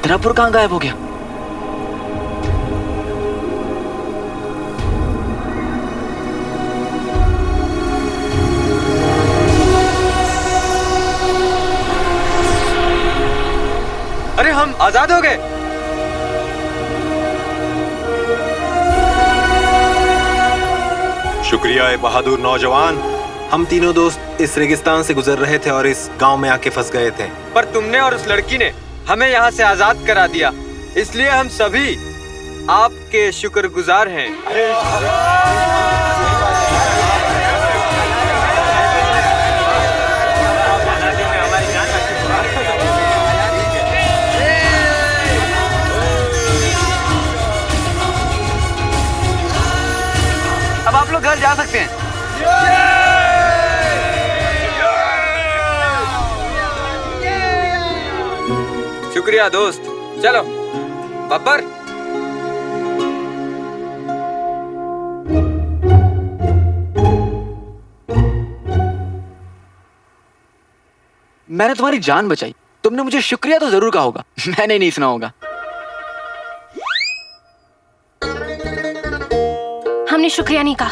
छतरापुर कहाँ गायब हो गया? अरे हम आजाद हो गए। शुक्रिया ए बहादुर नौजवान। हम तीनों दोस्त इस रेगिस्तान से गुजर रहे थे और इस गांव में आके फंस गए थे। पर तुमने और उस लड़की ने हमें यहाँ से आजाद करा दिया, इसलिए हम सभी आपके शुक्रगुजार हैं। अब आप लोग घर जा सकते हैं। शुक्रिया दोस्त, चलो बब्बर। मैंने तुम्हारी जान बचाई, तुमने मुझे शुक्रिया तो जरूर कहा होगा, मैंने नहीं सुना होगा। हमने शुक्रिया नहीं कहा।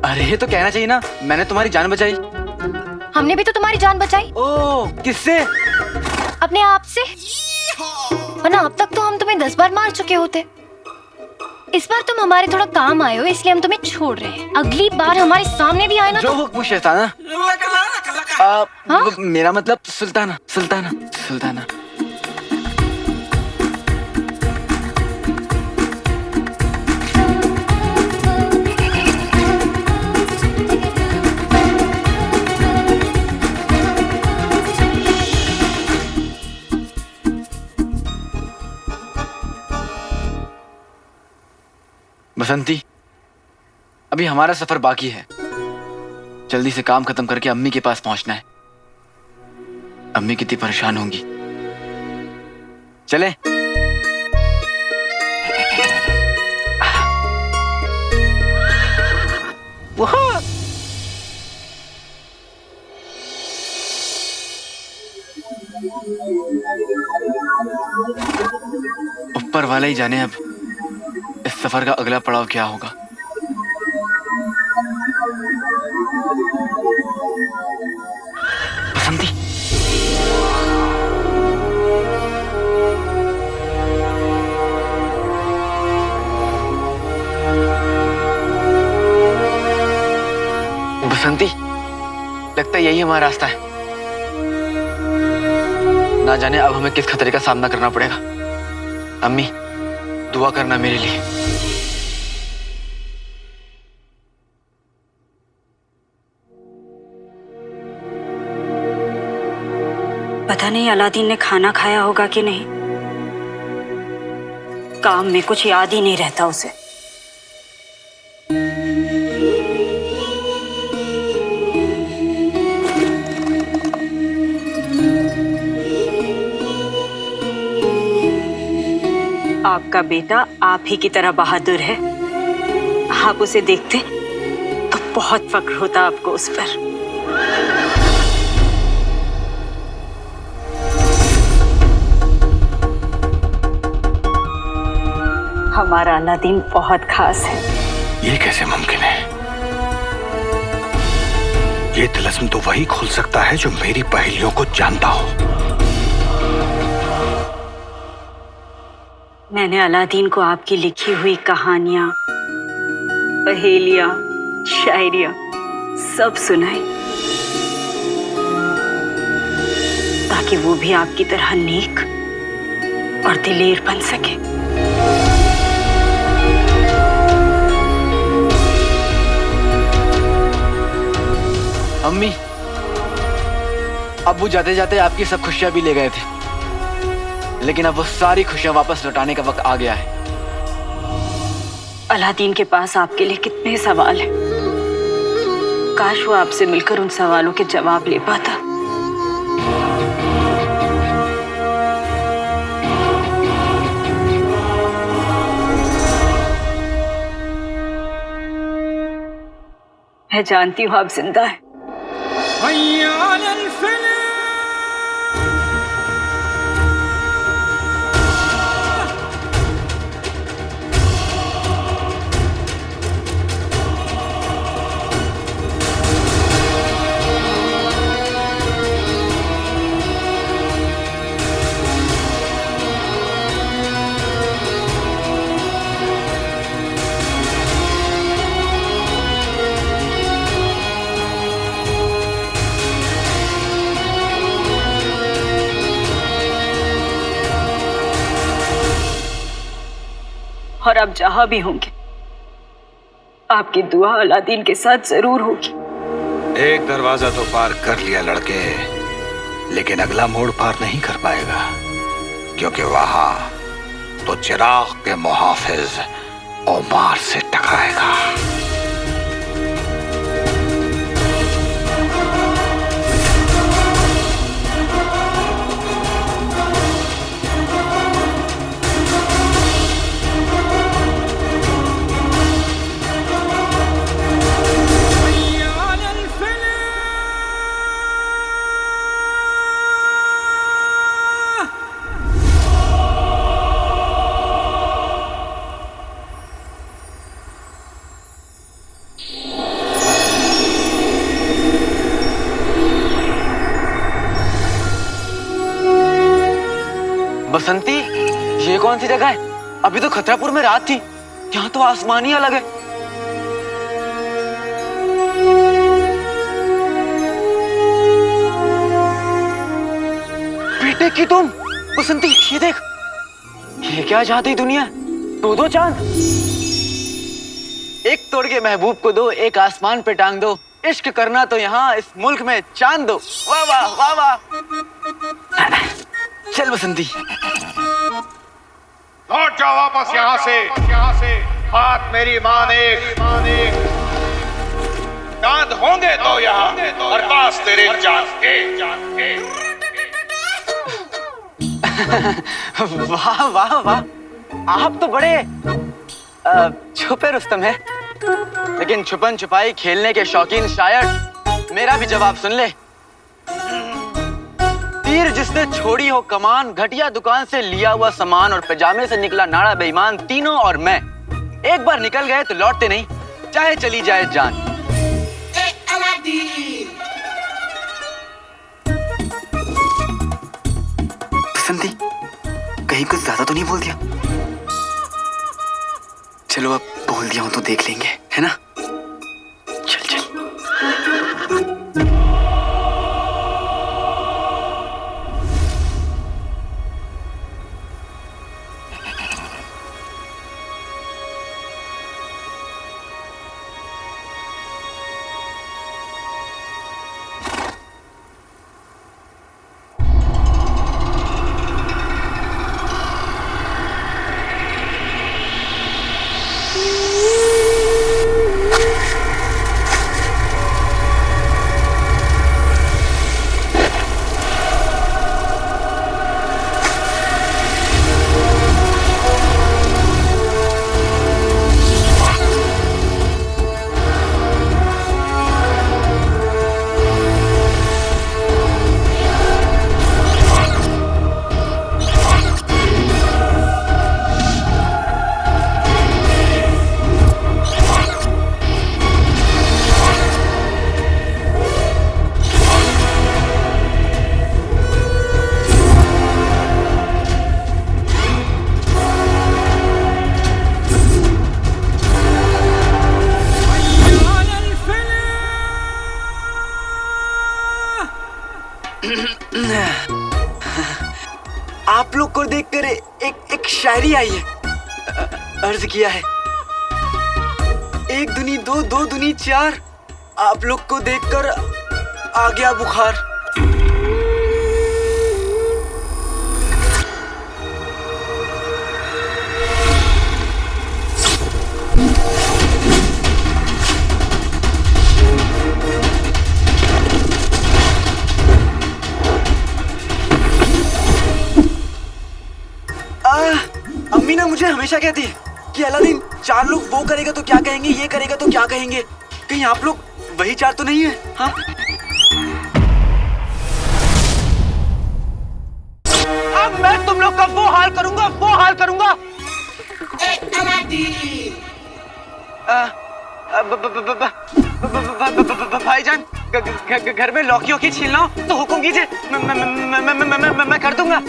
अरे तो कहना चाहिए ना, मैंने तुम्हारी जान बचाई। हमने भी तो तुम्हारी जान बचाई। ओह, किससे? अपने आप से। वरना अब तक तो हम तुम्हें 10 बार मार चुके होते। इस बार तुम हमारे थोड़ा काम आए हो, इसलिए हम तुम्हें छोड़ रहे हैं। अगली बार हमारे सामने भी आए ना जो हुक्म शैताना। हाँ? मेरा मतलब सुल्ताना, सुल्ताना, सुल्ताना। बसंती, अभी हमारा सफर बाकी है। जल्दी से काम खत्म करके अम्मी के पास पहुंचना है। अम्मी कितनी परेशान होंगी। चले? ऊपर वाला ही जाने अब इस सफर का अगला पड़ाव क्या होगा। बसंती, बसंती, लगता है यही हमारा रास्ता है। ना जाने अब हमें किस खतरे का सामना करना पड़ेगा। अम्मी, दुआ करना मेरे लिए। पता नहीं अलादीन ने खाना खाया होगा कि नहीं। काम में कुछ याद ही नहीं रहता उसे। आपका बेटा आप ही की तरह बहादुर है। आप उसे देखते तो बहुत फक्र होता आपको उस पर। हमारा अलादीन बहुत खास है। ये कैसे मुमकिन है? ये तिलस्म तो वही खोल सकता है जो मेरी पहेलियों को जानता हो। मैंने अलादीन को आपकी लिखी हुई कहानियां, पहेलियां, शायरियां सब सुनाई, ताकि वो भी आपकी तरह नेक और दिलेर बन सके। अम्मी, अब्बू जाते जाते आपकी सब खुशियां भी ले गए थे, लेकिन अब वो सारी खुशियां वापस लौटाने का वक्त आ गया है। अलादीन के पास आपके लिए कितने सवाल हैं। काश वो आपसे मिलकर उन सवालों के जवाब ले पाता। मैं जानती हूँ आप जिंदा हैं। और आप जहां भी होंगे आपकी दुआ अलादीन के साथ जरूर होगी। एक दरवाजा तो पार कर लिया लड़के, लेकिन अगला मोड़ पार नहीं कर पाएगा, क्योंकि वहां तो चिराग के मुहाफिज ओमार से टकराएगा। बसंती, ये कौन सी जगह है? अभी तो खतरापुर में रात थी, यहाँ तो आसमान ही अलग है। बेटे की तुम बसंती, ये देख, ये क्या जादुई दुनिया, दो चांद। एक तोड़ के महबूब को दो, एक आसमान पे टांग दो, इश्क करना तो यहाँ इस मुल्क में चांद दो। वाह वाह वाह वाह। चल बसंती, लौट जाओ वापस यहाँ से। हाथ मेरी माने चांद होंगे तो यहाँ, और पास तेरे चांद के। वाह वाह वाह, आप तो बड़े छुपे रुस्तम है, लेकिन छुपन छुपाई खेलने के शौकीन शायर मेरा भी जवाब सुन ले। तीर जिसने छोड़ी हो कमान, घटिया दुकान से लिया हुआ सामान और पैजामे से निकला नाड़ा बेईमान, तीनों और मैं एक बार निकल गए तो लौटते नहीं, चाहे चली जाए जान। बसंती, कहीं कुछ ज्यादा तो नहीं बोल दिया? चलो अब बोल दिया हूं तो देख लेंगे, है ना? चल चल। आप लोग को देखकर एक शायरी आई है। अर्ज किया है, एक दुनी दो, दो दुनी चार, आप लोग को देखकर आ गया बुखार। अम्मी ना मुझे हमेशा कहती है कि अलादीन, चार लोग वो करेगा तो क्या कहेंगे, ये करेगा तो क्या कहेंगे, कहीं आप लोग वही चार तो नहीं है? हाँ, अब मैं तुम लोग का वो हाल करूंगा, वो हाल करूंगा। भाईजान, घर में लौकी वोकी छीलना हो तो हुक्म कीजिए, मैं कर दूंगा।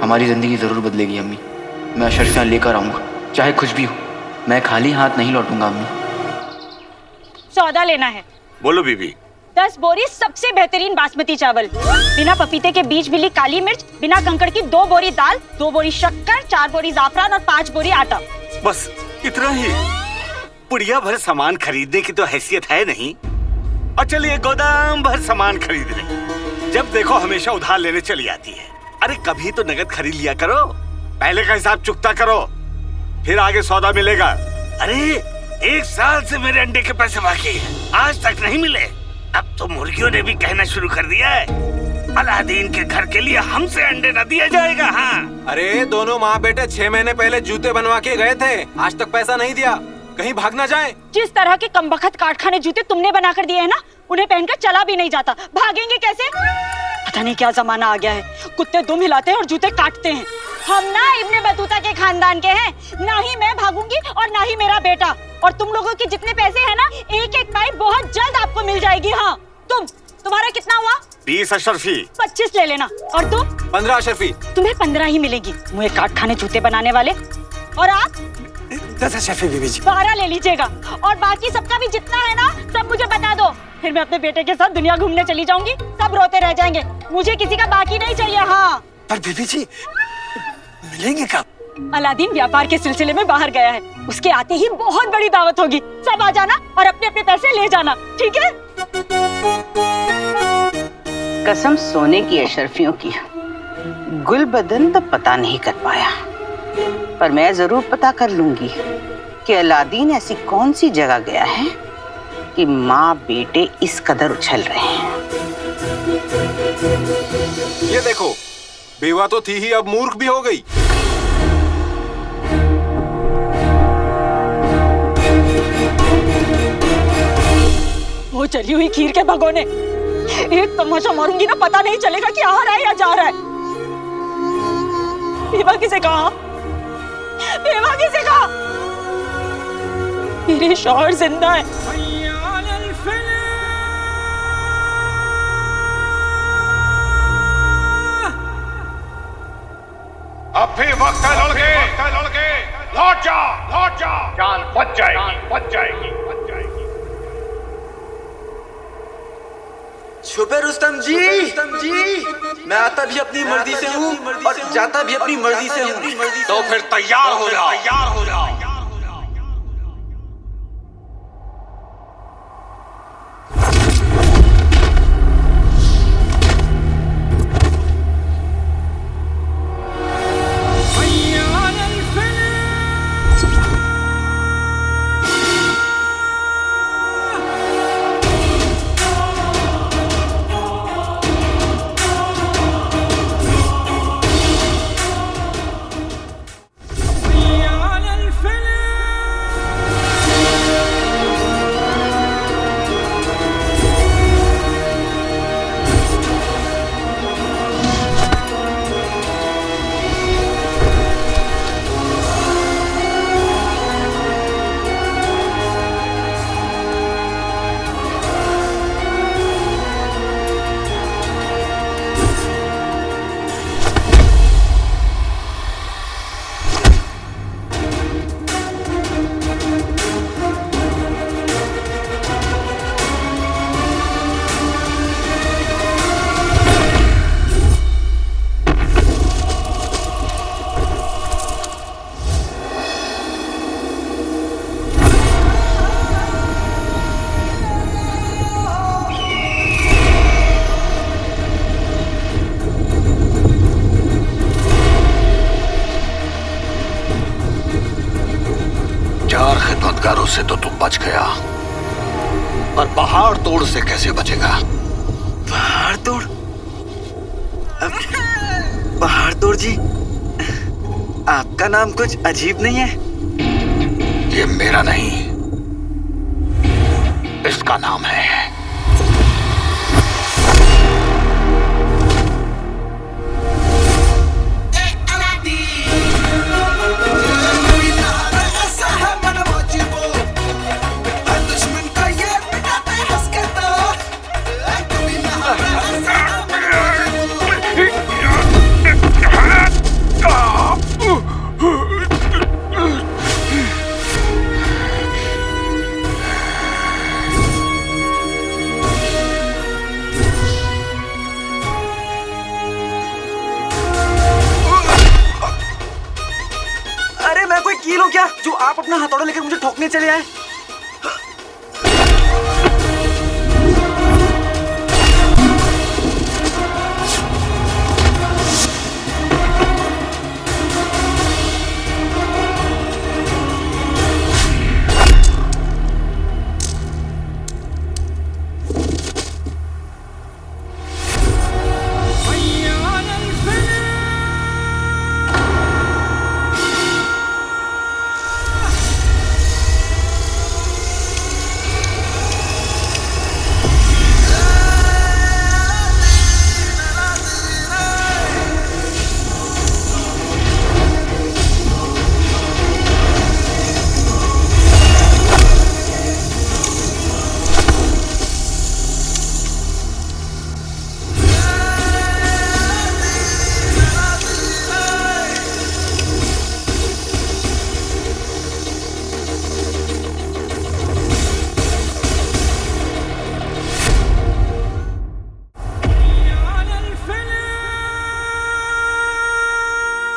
हमारी जिंदगी जरूर बदलेगी अम्मी। मैं अशरफियाँ लेकर आऊँगा, चाहे कुछ भी हो। मैं खाली हाथ नहीं लौटूंगा अम्मी। सौदा लेना है। बोलो बीबी। 10 बोरी सबसे बेहतरीन बासमती चावल, बिना पपीते के बीज मिली काली मिर्च, बिना कंकड़ की 2 बोरी दाल, 2 बोरी शक्कर, 4 बोरी जाफरान और 5 बोरी आटा। बस इतना ही? पुड़िया भर सामान खरीदने की तो हैसियत है नहीं, और चलिए गोदाम भर सामान खरीद रहे। जब देखो हमेशा उधार लेने चली आती है। अरे कभी तो नगद खरीद लिया करो, पहले का हिसाब चुकता करो, फिर आगे सौदा मिलेगा। अरे 1 साल से मेरे अंडे के पैसे बाकी हैं, आज तक नहीं मिले। अब तो मुर्गियों ने भी कहना शुरू कर दिया है, अलादीन के घर के लिए हमसे अंडे न दिया जाएगा। हाँ, अरे दोनों माँ बेटे 6 महीने पहले जूते बनवा के गए थे, आज तक पैसा नहीं दिया, कहीं भाग ना जाए। जिस तरह के कमबख्त काटखाने जूते तुमने बनाकर दिए हैं ना, उन्हें पहनकर चला भी नहीं जाता, भागेंगे कैसे? पता नहीं क्या जमाना आ गया है, कुत्ते दुम हिलाते हैं और जूते काटते हैं। हम ना इब्ने बतूता के खानदान के हैं, ना ही मैं भागूंगी और ना ही मेरा बेटा। और तुम लोगों के जितने पैसे हैं ना, एक पाई बहुत जल्द आपको मिल जाएगी। हाँ, तुम्हारा कितना हुआ? 20 अशरफी। 25 ले लेना। और तुम? 15 अशरफी। तुम्हें 15 ही मिलेगी, मुझे काटखाने जूते बनाने वाले। और आप? 10 अशरफी बीबी जी। 12 ले लीजिएगा, और बाकी सबका भी जितना है ना, सब मुझे बता दो। फिर मैं अपने बेटे के साथ दुनिया घूमने चली जाऊंगी, सब रोते रह जाएंगे। मुझे किसी का बाकी नहीं चाहिए। हाँ, पर बीबी जी मिलेंगे कब? अलादीन व्यापार के सिलसिले में बाहर गया है, उसके आते ही बहुत बड़ी दावत होगी। सब आ जाना और अपने अपने पैसे ले जाना, ठीक है? कसम सोने की अशरफियों की, गुलबदन तो पता नहीं कर पाया, पर मैं जरूर पता कर लूंगी कि अलादीन ऐसी कौन सी जगह गया है कि माँ बेटे इस कदर उछल रहे हैं। ये देखो, बेवा तो थी ही, अब मूर्ख भी हो गई। वो चली हुई खीर के भगोने, एक तमाशा मारूंगी ना, पता नहीं चलेगा कि आ रहा है या जा रहा है। बेवा किसे कहा? बेवा किसे कहा? मेरे शौहर जिंदा है। अब भी वक्त है लड़के, लौट जा, लौट जा, जान बच जाएगी, बच जाएगी, बच जाएगी। छुपे रुस्तम जी, मैं आता भी अपनी मर्जी से हूँ और जाता भी अपनी मर्जी से हूँ। तो फिर तैयार हो जाओ, तैयार हो जाओ। से तो तुम बच गया, पर पहाड़ तोड़ से कैसे बचेगा? पहाड़ तोड़? पहाड़ तोड़ जी, आपका नाम कुछ अजीब नहीं है? ये मेरा नहीं, इसका नाम है। हो क्या जो आप अपना हथौड़ा लेकर मुझे ठोकने चले आए?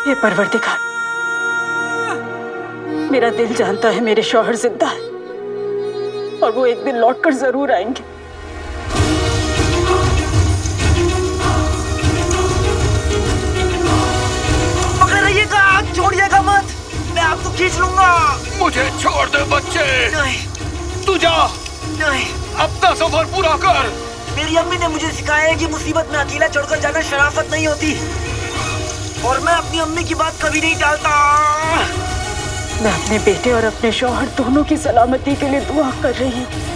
हे परवरदिगार, मेरा दिल जानता है मेरे शौहर जिंदा है और वो एक दिन लौटकर जरूर आएंगे। पकड़े रहिएगा, छोड़िएगा मत, मैं आपको खींच लूंगा। मुझे छोड़ दे बच्चे। नहीं तू जा, नहीं, अपना सफर पूरा कर। मेरी अम्मी ने मुझे सिखाया है कि मुसीबत में अकेला छोड़कर जाना शराफत नहीं होती, और मैं अपनी अम्मी की बात कभी नहीं टालता। मैं अपने बेटे और अपने शौहर दोनों की सलामती के लिए दुआ कर रही हूँ।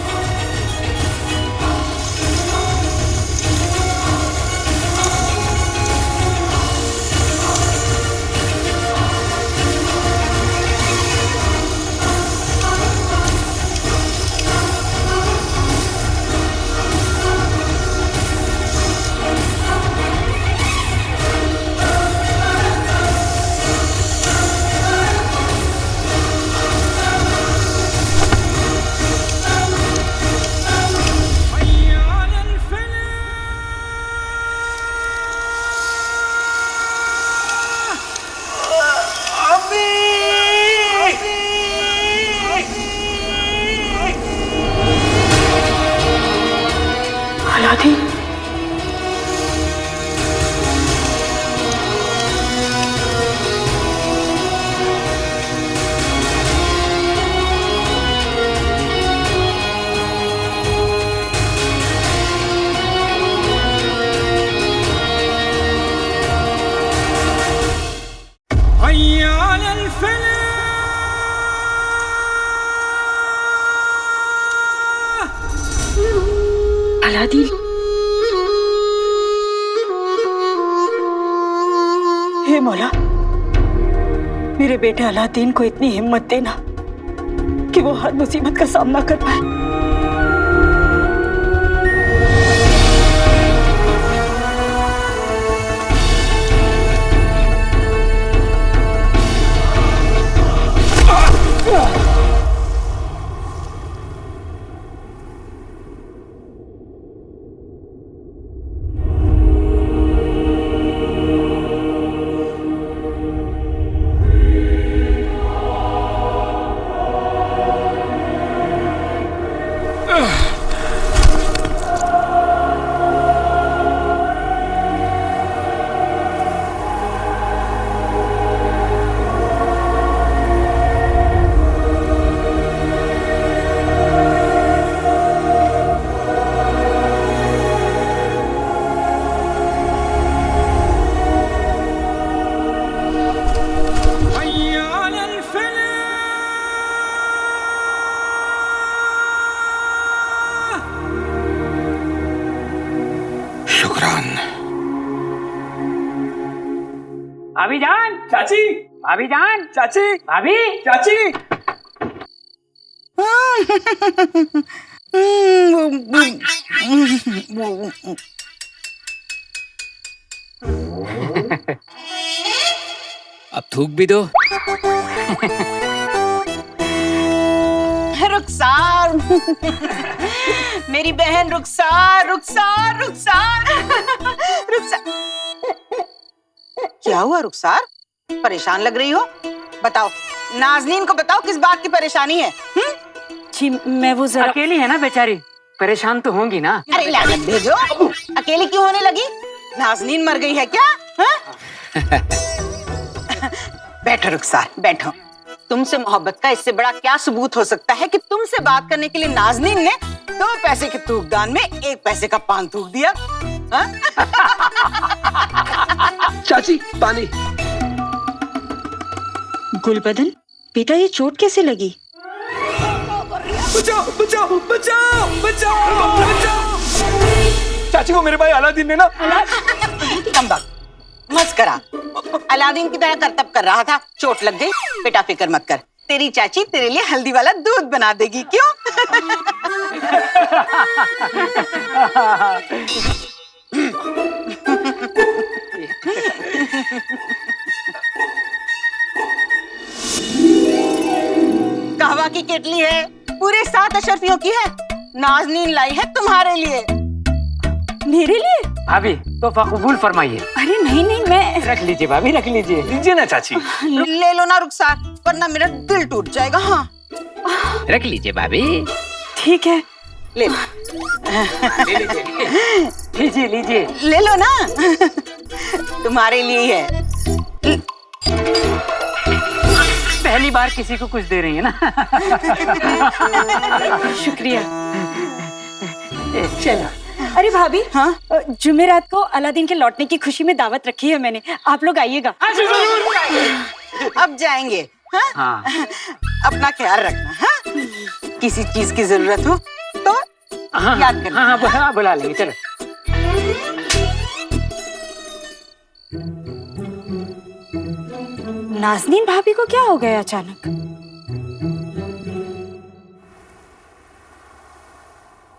अलादीन, अलादीन, हे मौला, मेरे बेटे अलादीन को इतनी हिम्मत देना कि वो हर मुसीबत का सामना कर पाए। भाभी जान, चाची, भाभी जान, चाची, भाभी, चाची। अब थूक भी दो। रुखसार, मेरी बहन रुखसार, रुखसार, रुखसार, रुखसार। क्या हुआ रुखसार? परेशान लग रही हो, बताओ नाजनीन को बताओ किस बात की परेशानी है। जी मैं वो जरा अकेली है ना बेचारी, परेशान तो होंगी ना। अरे लागत भेजो, अकेली क्यों होने लगी? नाजनीन मर गई है क्या? हाँ? बैठो रुखसार, बैठो। तुमसे मोहब्बत का इससे बड़ा क्या सबूत हो सकता है कि तुमसे बात करने के लिए नाजनीन ने 2 पैसे के थूकदान में 1 पैसे का पान थूक दिया। हाँ? चाची पानी। गुलबदन बेटा ये चोट कैसे लगी? बचाओ बचाओ बचाओ बचाओ बचाओ। चाची को मेरे भाई अलादीन ने ना। कम वक्त मस्करा, अलादीन की तरह करतब कर रहा था, चोट लग गई। बेटा फिक्र मत कर, तेरी चाची तेरे लिए हल्दी वाला दूध बना देगी। क्यों? कहवा की केटली है, पूरे 7 अशरफियों की है। नाजनीन लाई है तुम्हारे लिए। मेरे लिए? भाभी तो कबूल फरमाइए। अरे नहीं नहीं, मैं रख लीजिए भाभी, रख लीजिए। लीजिए ना चाची। ले लो ना रुखसार, वरना मेरा दिल टूट जाएगा। हाँ रख लीजिए भाभी। ठीक है, ले लो। लीजिए लीजिए। ले लो ना, तुम्हारे लिए ही है। पहली बार किसी को कुछ दे रही है ना। शुक्रिया। चलो। अरे भाभी, हाँ? जुमेरात को अलादीन के लौटने की खुशी में दावत रखी है मैंने, आप लोग आइएगा। अब जाएंगे। हाँ? हाँ। अपना ख्याल रखना। हाँ? किसी चीज की जरूरत हो तो हाँ, याद करना। हाँ, बुला लेंगे। चलो। नाजनीन भाभी को क्या हो गया अचानक?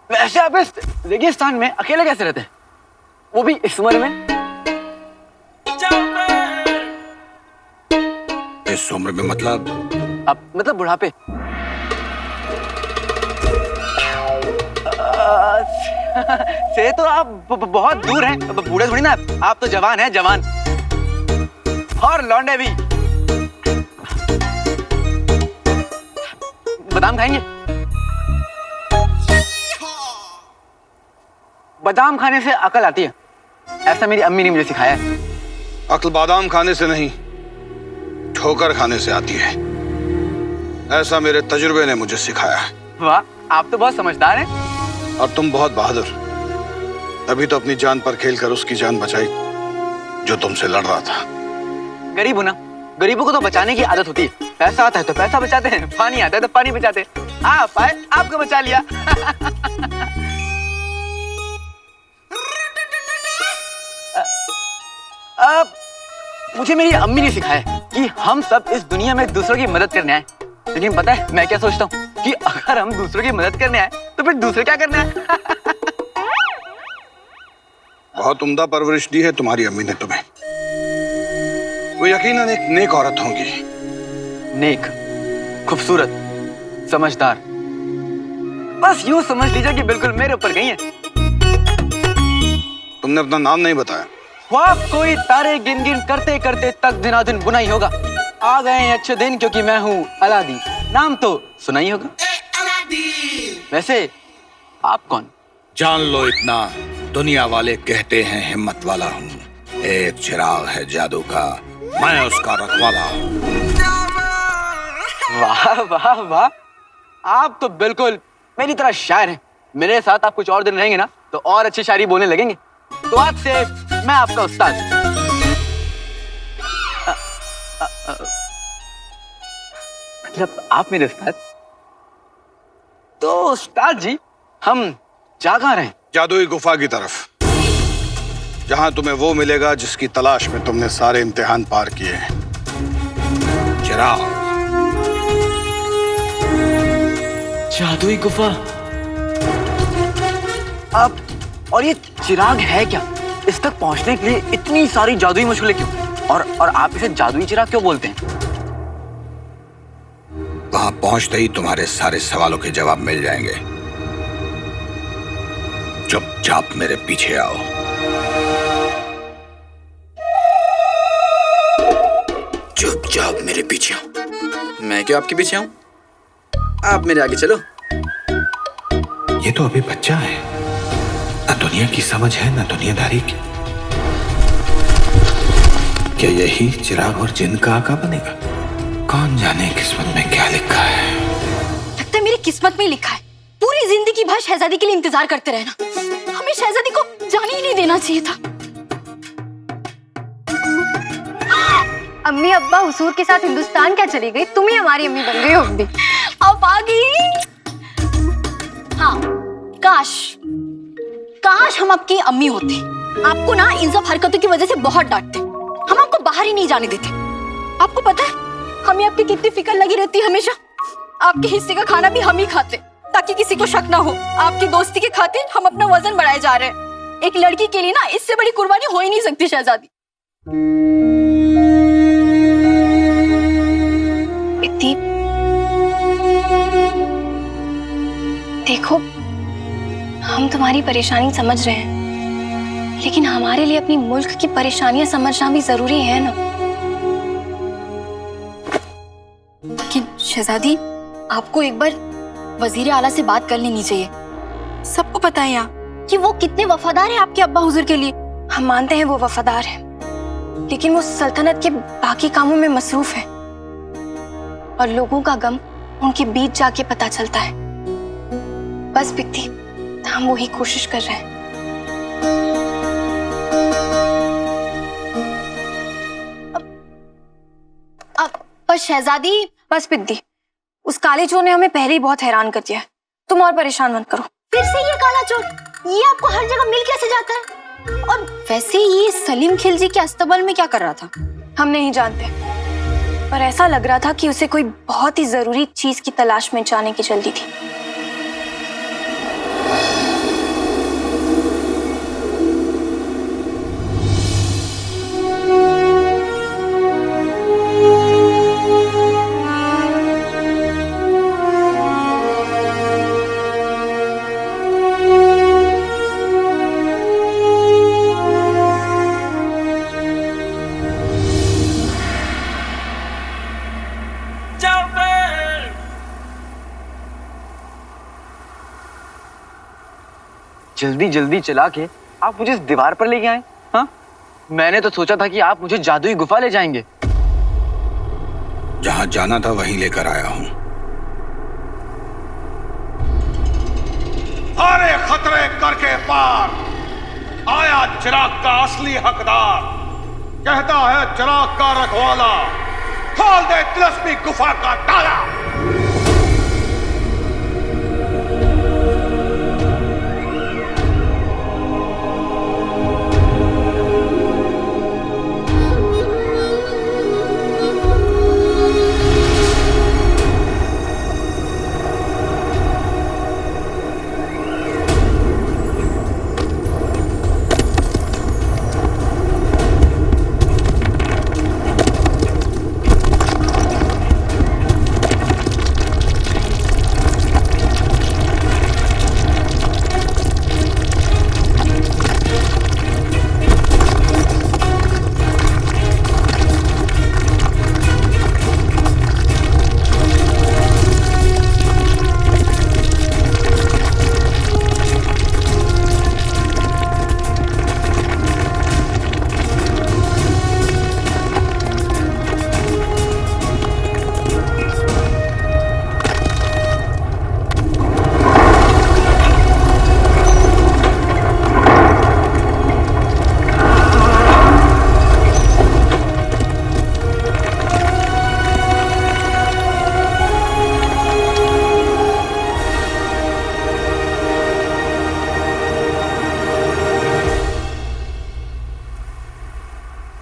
वैसे आप इस रेगिस्तान में अकेले कैसे रहते हैं, वो भी इस उम्र में? इस उम्र में मतलब? आप मतलब बुढ़ापे? से तो आप बहुत दूर हैं, बूढ़े थोड़ी ना आप तो जवान हैं, जवान। और लौंडे भी। बादाम खाएंगे? बादाम खाने से अकल आती है, ऐसा मेरी अम्मी ने मुझे सिखाया है। अक्ल बादाम खाने से नहीं, ठोकर खाने से आती है, ऐसा मेरे तजुर्बे ने मुझे सिखाया है। वाह, आप तो बहुत समझदार हैं। और तुम बहुत बहादुर। अभी तो अपनी जान पर खेलकर उसकी जान बचाई जो तुमसे लड़ रहा था। गरीब हूं ना, गरीबों को तो बचाने की आदत होती है। पैसा आता है तो पैसा बचाते हैं, पानी आता है तो पानी बचाते हैं। आप आए, आपको बचा लिया। अब मुझे मेरी अम्मी ने सिखाया कि हम सब इस दुनिया में दूसरों की मदद करने आए। लेकिन पता है मैं क्या सोचता हूँ कि अगर हम दूसरों की मदद करने आए तो फिर दूसरे क्या करना है। बहुत उम्दा परवरिश दी है तुम्हारी अम्मी ने तुम्हें। वो यकीनन एक नेक औरत होंगी। नेक, खूबसूरत, समझदार, बस यूं समझ लीजिए कि बिल्कुल मेरे ऊपर गई है। तुमने अपना नाम नहीं बताया। ख्वाब कोई तारे गिन गिन करते करते तक दिना दिन बुना ही होगा। आ गए हैं अच्छे दिन क्योंकि मैं हूँ अलादीन, नाम तो सुना ही होगा। वैसे आप कौन? जान लो इतना, दुनिया वाले कहते हैं हिम्मत वाला हूँ। एक चिराग है जादू का, मैं उसका रखवाला हूँ। वाह वाह वाह, आप तो बिल्कुल मेरी तरह शायर हैं। मेरे साथ आप कुछ और दिन रहेंगे ना तो और अच्छी शायरी बोलने लगेंगे। तो आज से मैं आपका उस्ताद। मतलब आप मेरे उस्ताद? तो उस्ताद जी, हम जा कहाँ रहे हैं? जादुई गुफा की तरफ, जहां तुम्हें वो मिलेगा जिसकी तलाश में तुमने सारे इम्तिहान पार किए हैं। चिराग। जादुई गुफा। अब और ये चिराग है क्या? इस तक पहुंचने के लिए इतनी सारी जादुई मुश्किलें क्यों? और आप इसे जादुई चिराग क्यों बोलते हैं? वहां पहुंचते ही तुम्हारे सारे सवालों के जवाब मिल जाएंगे। चुपचाप मेरे पीछे आओ। चुपचाप मेरे पीछे आओ। मैं क्यों आपके पीछे आऊं? आप मेरे आगे चलो। ये तो अभी बच्चा है, न दुनिया की समझ है न दुनियादारी की। क्या यही चिराग और जिन का आका बनेगा? कौन जाने किस्मत में क्या लिखा है। लगता है मेरी किस्मत में लिखा है। पूरी जिंदगी भर शहजादी के लिए इंतजार करते रहना। हमें शहजादी को जाने ही नहीं देना चाहिए था। अम्मी अब्बा हुजूर के साथ हिंदुस्तान क्या चली गई? तुम ही हमारी अम्मी बन गई हो अम्मी। अब आ गई। हाँ, काश हम आपकी अम्मी होते। आपको ना इन सब हरकतों की वजह से बहुत डांटते। हम आपको बाहर ही नहीं जाने देते। आपको पता है हमें आपकी कितनी फिक्र लगी रहती है हमेशा। आपके हिस्से का खाना भी हम ही खाते ताकि किसी को शक ना हो। आपकी दोस्ती के खातिर हम अपना वजन बढ़ाए जा रहे हैं। एक लड़की के लिए ना इससे बड़ी कुर्बानी हो ही नहीं सकती शहजादी। दीप, देखो हम तुम्हारी परेशानी समझ रहे हैं, लेकिन हमारे लिए अपनी मुल्क की परेशानियां समझना भी जरूरी है ना। लेकिन शहजादी, आपको एक बार वजीर आला से बात कर लेनी चाहिए। सबको पता है यहाँ कि वो कितने वफादार हैं आपके अब्बा हुजूर के लिए। हम मानते हैं वो वफादार हैं, लेकिन वो सल्तनत के बाकी कामों में मसरूफ है और लोगों का गम उनके बीच जाके पता चलता है। बस बिकती, हम वही कोशिश कर रहे हैं। पर शहजादी, बस बिकती, उस काले चोर ने हमें पहले ही बहुत हैरान कर दिया है। तुम और परेशान मत करो। फिर से ये काला चोर, ये आपको हर जगह मिल कैसे जाता है? और वैसे ये सलीम खिलजी के अस्तबल में क्या कर रहा था? हम नहीं जानते, पर ऐसा लग रहा था कि उसे कोई बहुत ही जरूरी चीज की तलाश में जाने की जल्दी थी। जल्दी जल्दी चला के आप मुझे इस दीवार पर लेके आए। हाँ, मैंने तो सोचा था कि आप मुझे जादुई गुफा ले जाएंगे। जहां जाना था वहीं लेकर आया हूं। सारे खतरे करके पार आया चिराग का असली हकदार। कहता है चिराग का रखवाला, खोल दे तिलस्मी गुफा का ताला।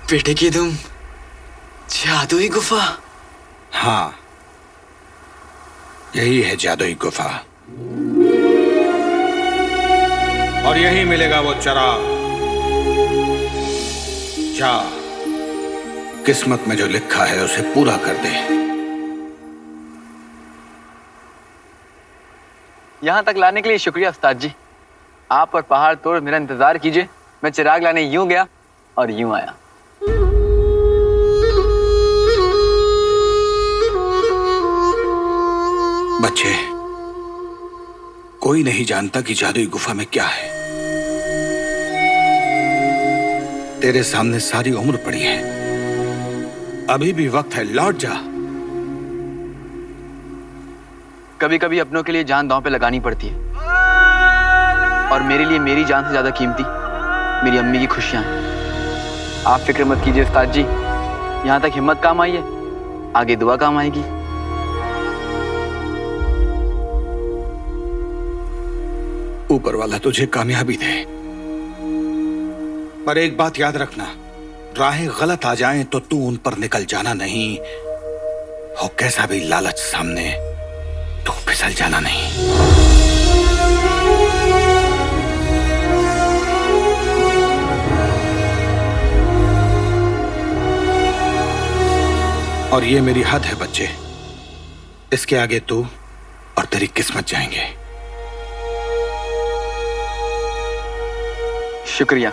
बेटे की तुम जादुई गुफा? हाँ, यही है जादुई गुफा और यही मिलेगा वो चिराग। जा, किस्मत में जो लिखा है उसे पूरा कर दे। यहाँ तक लाने के लिए शुक्रिया उस्ताद जी। आप और पहाड़ तोड़ मेरा इंतजार कीजिए। मैं चिराग लाने यूं गया और यूं आया। बच्चे, कोई नहीं जानता कि जादुई गुफा में क्या है। तेरे सामने सारी उम्र पड़ी है, अभी भी वक्त है, लौट जा। कभी कभी अपनों के लिए जान दांव पे लगानी पड़ती है, और मेरे लिए मेरी जान से ज्यादा कीमती मेरी अम्मी की खुशियां हैं। आप फिक्र मत कीजिए उस्ताद जी, यहाँ तक हिम्मत काम आई है, आगे दुआ काम आएगी। ऊपर वाला तुझे कामयाबी दे, पर एक बात याद रखना, राहें गलत आ जाएं तो तू उन पर निकल जाना नहीं, हो कैसा भी लालच सामने तू फिसल जाना नहीं। और ये मेरी हद है बच्चे, इसके आगे तू और तेरी किस्मत जाएंगे। शुक्रिया।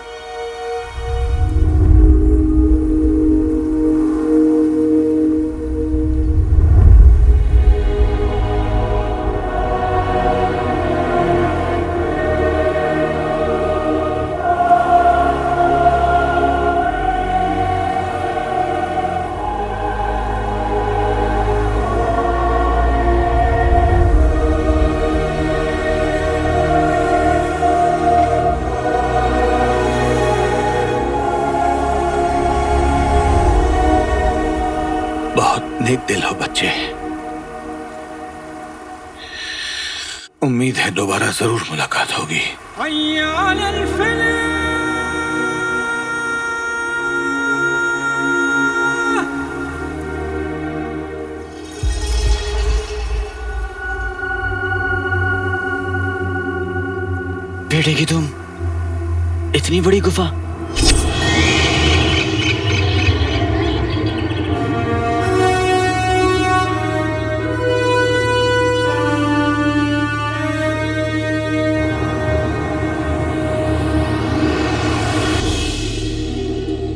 नेक दिल हो बच्चे, उम्मीद है दोबारा जरूर मुलाकात होगी। बैठेगी तुम? इतनी बड़ी गुफा?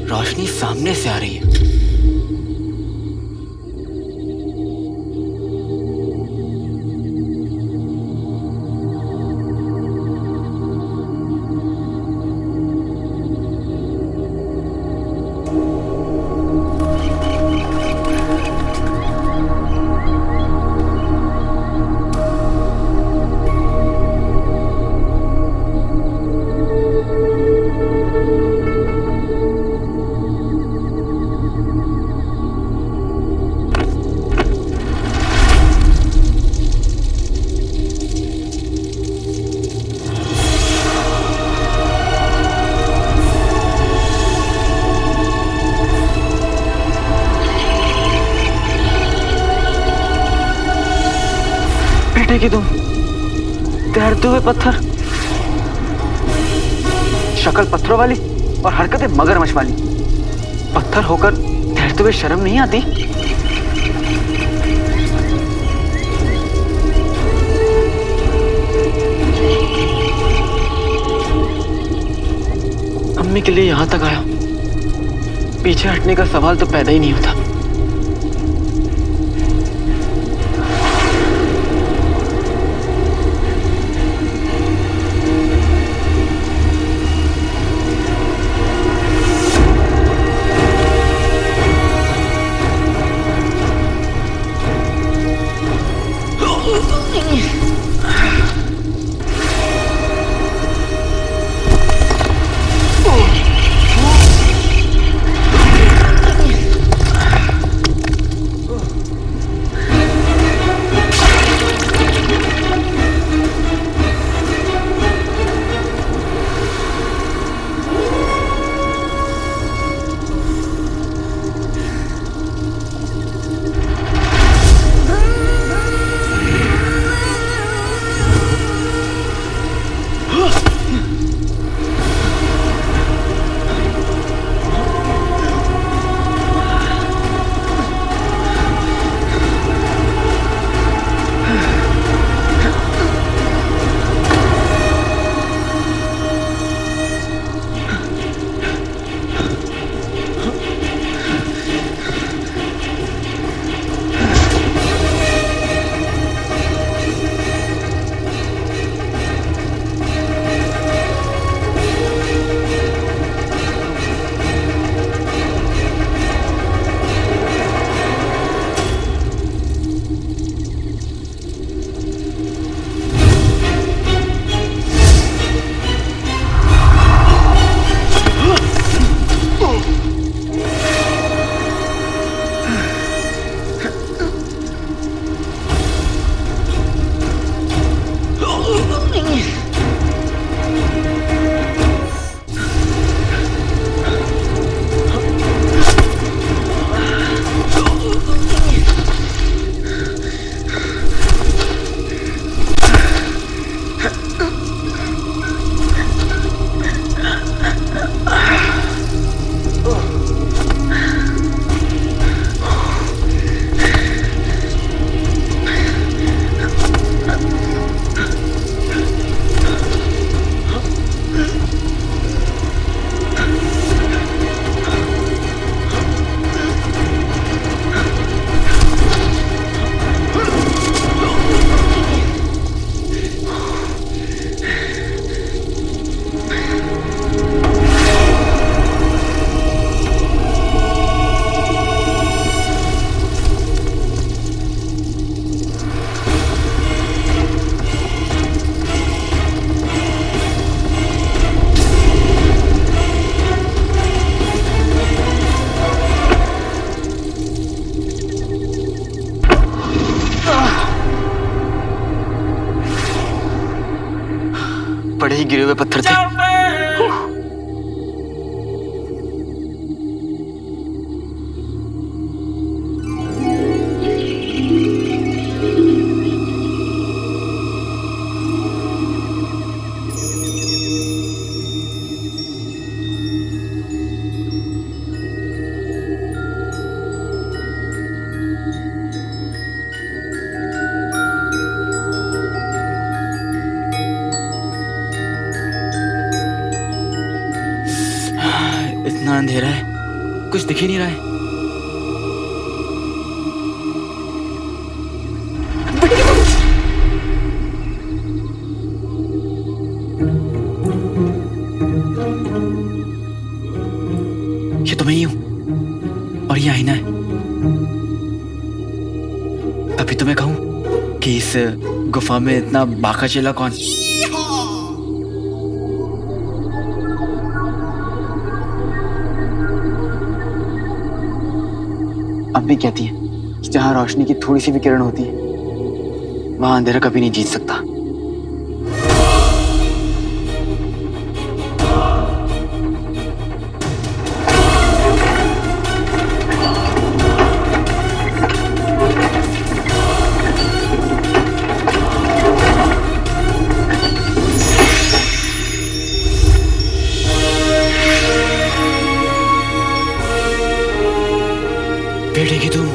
रोशनी सामने से आ रही है। कि तुम तैरते हुए पत्थर, शक्ल पत्थरों वाली और हरकतें मगरमच्छ वाली, पत्थर होकर तैरते हुए शर्म नहीं आती? अम्मी के लिए यहां तक आया, पीछे हटने का सवाल तो पैदा ही नहीं होता। ही गिरे हुए पत्थर थे। इतना अंधेरा है, कुछ दिख ही नहीं रहा है। ये तो मैं ही हूं और ये आईना है। तभी तो मैं कहूं कि इस गुफा में इतना बाका चेला कौन? अब भी कहती है कि जहां रोशनी की थोड़ी सी भी किरण होती है वहां अंधेरा कभी नहीं जीत सकता। बैठेगी तुम?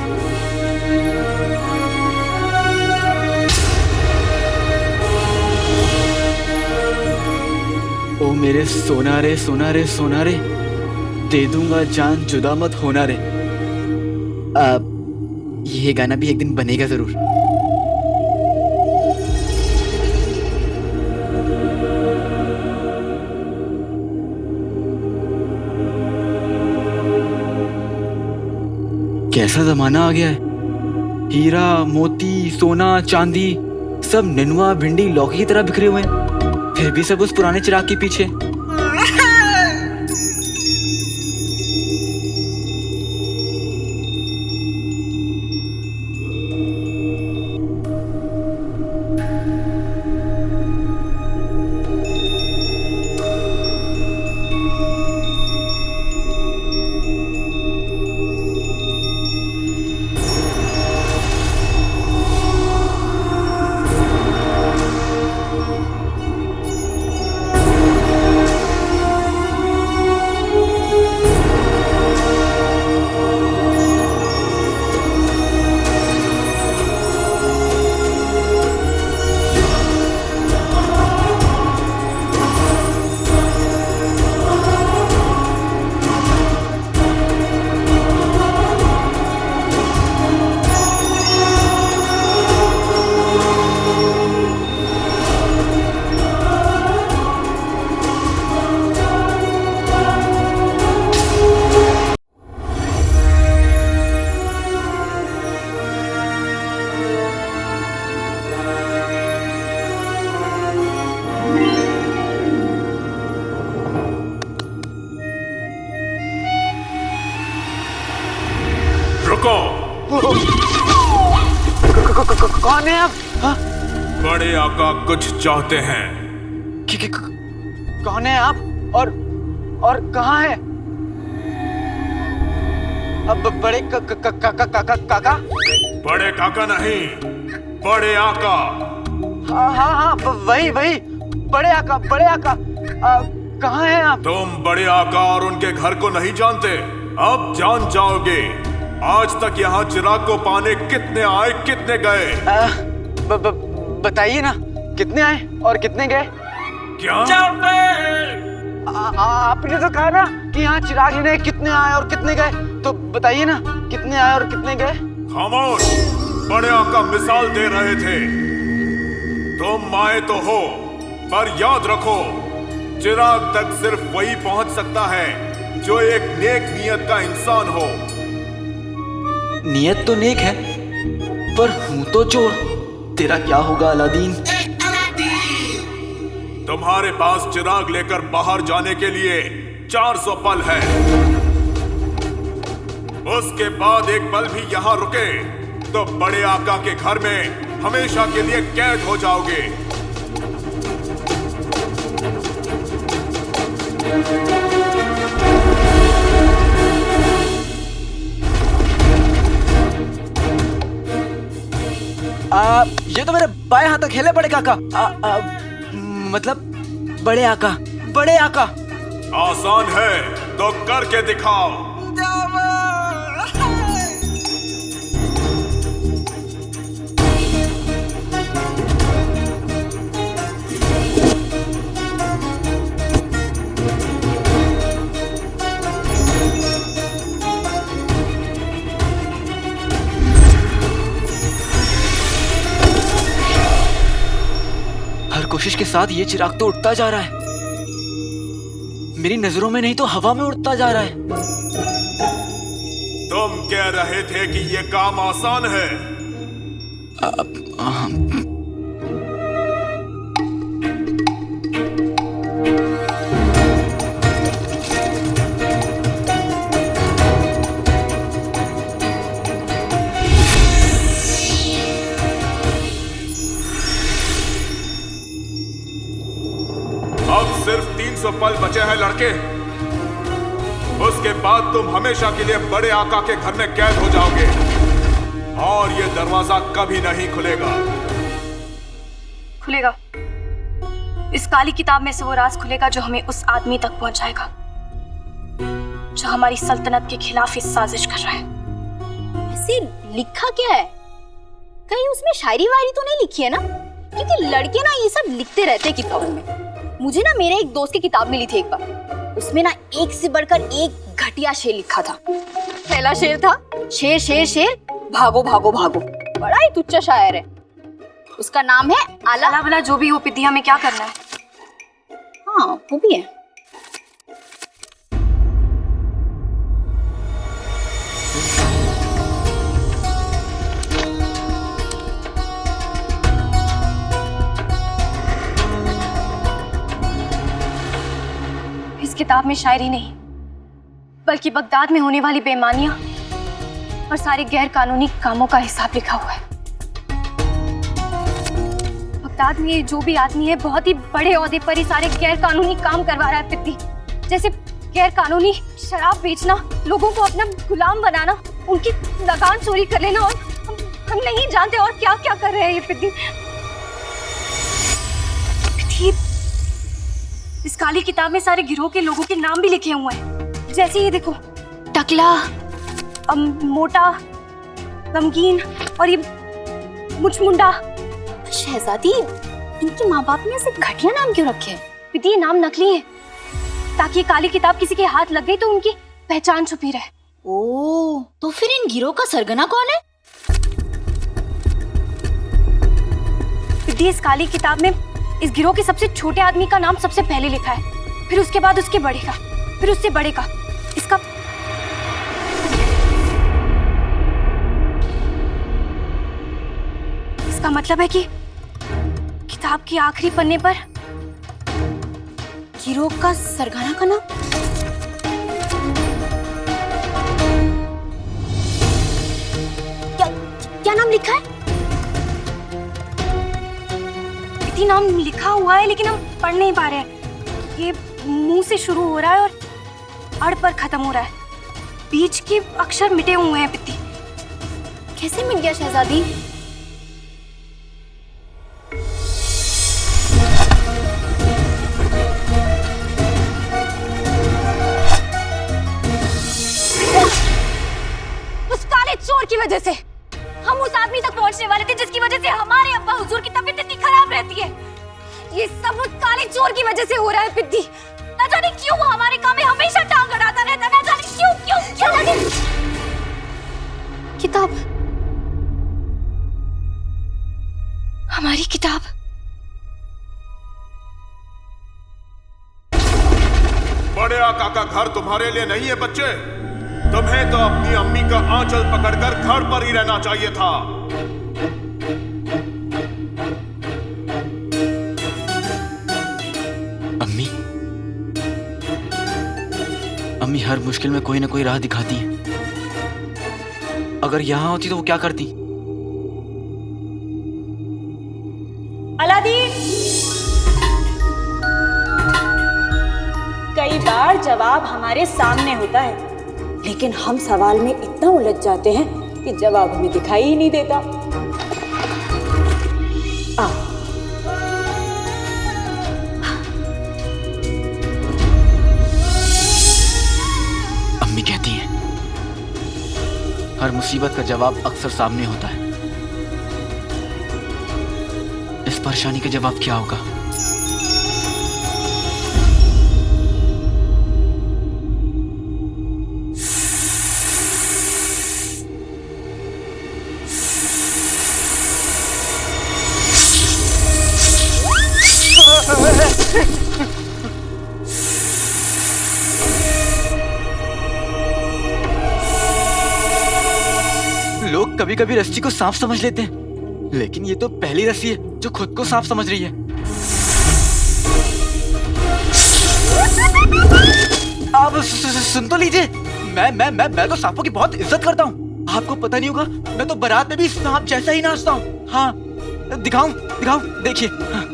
ओ मेरे सोना रे सोना रे सोना रे, दे दूंगा जान जुदा मत होना रे। ये गाना भी एक दिन बनेगा जरूर। कैसा जमाना आ गया है। हीरा मोती सोना चांदी सब नेनुआ भिंडी लौकी की तरह बिखरे हुए हैं, फिर भी सब उस पुराने चिराग के पीछे। कौन है आप? हाँ? बड़े आका कुछ चाहते हैं। कौन है आप और कहाँ है? अब बड़े काका? बड़े काका नहीं, बड़े आका। हाँ वही बड़े आका कहाँ है आप? तुम बड़े आका और उनके घर को नहीं जानते, अब जान जाओगे। आज तक यहाँ चिराग को पाने कितने आए कितने गए? बताइए ना, कितने आए और कितने गए? क्या? आपने तो कहा ना कि यहाँ चिराग लेने कितने आए और कितने गए, तो बताइए ना कितने आए और कितने गए? खामोश, बड़े आका मिसाल दे रहे थे। तुम आए तो हो, पर याद रखो चिराग तक सिर्फ वही पहुंच सकता है जो एक नेक नियत का इंसान हो। नियत तो नेक है, पर हूं तो चोर। तेरा क्या होगा अलादीन? तुम्हारे पास चिराग लेकर बाहर जाने के लिए 400 पल है। उसके बाद एक पल भी यहाँ रुके तो बड़े आका के घर में हमेशा के लिए कैद हो जाओगे। ये तो मेरे बाएं हाथ तक खेले बड़े काका। मतलब बड़े आका, बड़े आका। आसान है तो करके दिखाओ। हर कोशिश के साथ ये चिराग तो उठता जा रहा है। मेरी नजरों में नहीं तो हवा में उड़ता जा रहा है। तुम कह रहे थे कि ये काम आसान है। अब सिर्फ 300 पल बचे हैं लड़के। उसके बाद तुम हमेशा के लिए बड़े आका के घर में कैद हो जाओगे और ये दरवाजा कभी नहीं खुलेगा। खुलेगा। इस काली किताब में से वो राज खुलेगा जो हमें उस आदमी तक पहुंचाएगा जो हमारी सल्तनत के खिलाफ इस साजिश कर रहा है। ऐसे लिखा क्या है? कहीं उसमें शायरी वायरी तो नहीं लिखी है ना? क्योंकि लड़के ना ये सब लिखते रहते किताबों में। मुझे ना मेरे एक दोस्त की किताब मिली थी एक बार। उसमें ना एक से बढ़कर एक घटिया शेर लिखा था। पहला शेर था, शेर शेर शेर भागो भागो भागो। बड़ा ही तुच्चा शायर है। उसका नाम है आला। वाला जो भी हो पिद्दी, हमें क्या करना है? हाँ वो भी है। इस किताब में शायरी नहीं बल्कि बगदाद में होने वाली बेईमानियां और सारे गैर कानूनी कामों का हिसाब लिखा हुआ है। बगदाद में जो भी आदमी है बहुत ही बड़े ओहदे पर ही सारे गैर कानूनी काम करवा रहा है पिद्दी। जैसे गैर कानूनी शराब बेचना, लोगों को अपना गुलाम बनाना, उनकी लगान चोरी कर लेना और हम नहीं जानते और क्या क्या कर रहे हैं ये पिद्दी। इस काली किताब में सारे गिरोह के लोगों के नाम भी लिखे हुए हैं। जैसे ये देखो, टकला, मोटा, गमगीन और ये मुचमुंडा। शहजादी, इनके माँ बाप ने ऐसे घटिया नाम क्यों रखे हैं? पिता, ये नाम नकली है ताकि काली किताब किसी के हाथ लग गई तो उनकी पहचान छुपी रहे। ओह, तो फिर इन गिरोह का सरगना कौन है? पिता, इस काली किताब में इस गिरोह के सबसे छोटे आदमी का नाम सबसे पहले लिखा है, फिर उसके बाद उसके बड़े का, फिर उससे बड़े का। इसका मतलब है कि किताब के आखिरी पन्ने पर गिरोह का सरगना का नाम। क्या नाम लिखा है? इतनी नाम लिखा हुआ है लेकिन हम पढ़ नहीं पा रहे हैं। ये मुंह से शुरू हो रहा है और अड़ पर खत्म हो रहा है। बीच के अक्षर मिटे हुए हैं पित्ती। कैसे मिट गया शहजादी? उस काले चोर की वजह से हम उस आदमी तक पहुंचने वाले थे जिसकी वजह से हमारे अब्बा हुजूर की तबीयत इतनी खराब रहती है। ये सब उस काले चोर की वजह से हो रहा है पिद्दी। न जाने क्यों वो हमारे काम में हमेशा टांग अड़ाता रहता है। न जाने क्यों क्यों क्यों। किताब, हमारी किताब। बड़े आका का घर तुम्हारे लिए नहीं है बच्चे। तुम्हें तो अपनी अम्मी का आंचल पकड़कर घर पर ही रहना चाहिए था। अम्मी, अम्मी हर मुश्किल में कोई ना कोई राह दिखाती है। अगर यहाँ होती तो वो क्या करती? अलादीन, कई जवाब हमारे सामने होता है, लेकिन हम सवाल में इतना उलझ जाते हैं कि जवाब हमें दिखाई ही नहीं देता। अम्मी कहती हैं हर मुसीबत का जवाब अक्सर सामने होता है। इस परेशानी का जवाब क्या होगा? लोग कभी कभी रस्सी को सांप समझ लेते हैं, लेकिन ये तो पहली रस्सी है जो खुद को सांप समझ रही है। आप सुन तो लीजिए, मैं तो सांपों की बहुत इज्जत करता हूँ। आपको पता नहीं होगा, मैं तो बारात में भी सांप जैसा ही नाचता हूँ। हाँ, दिखाऊं देखिए। हाँ।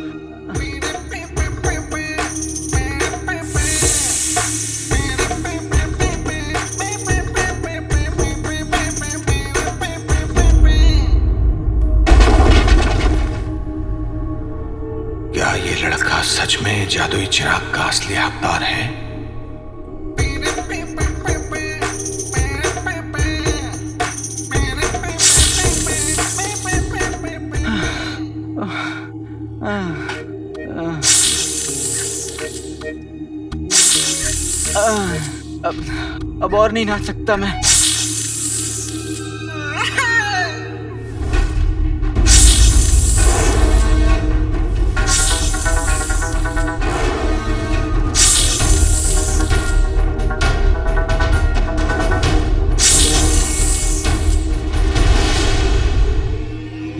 क्या ये लड़का सच में जादुई चिराग का असली हकदार है? अब और नहीं नाच सकता मैं।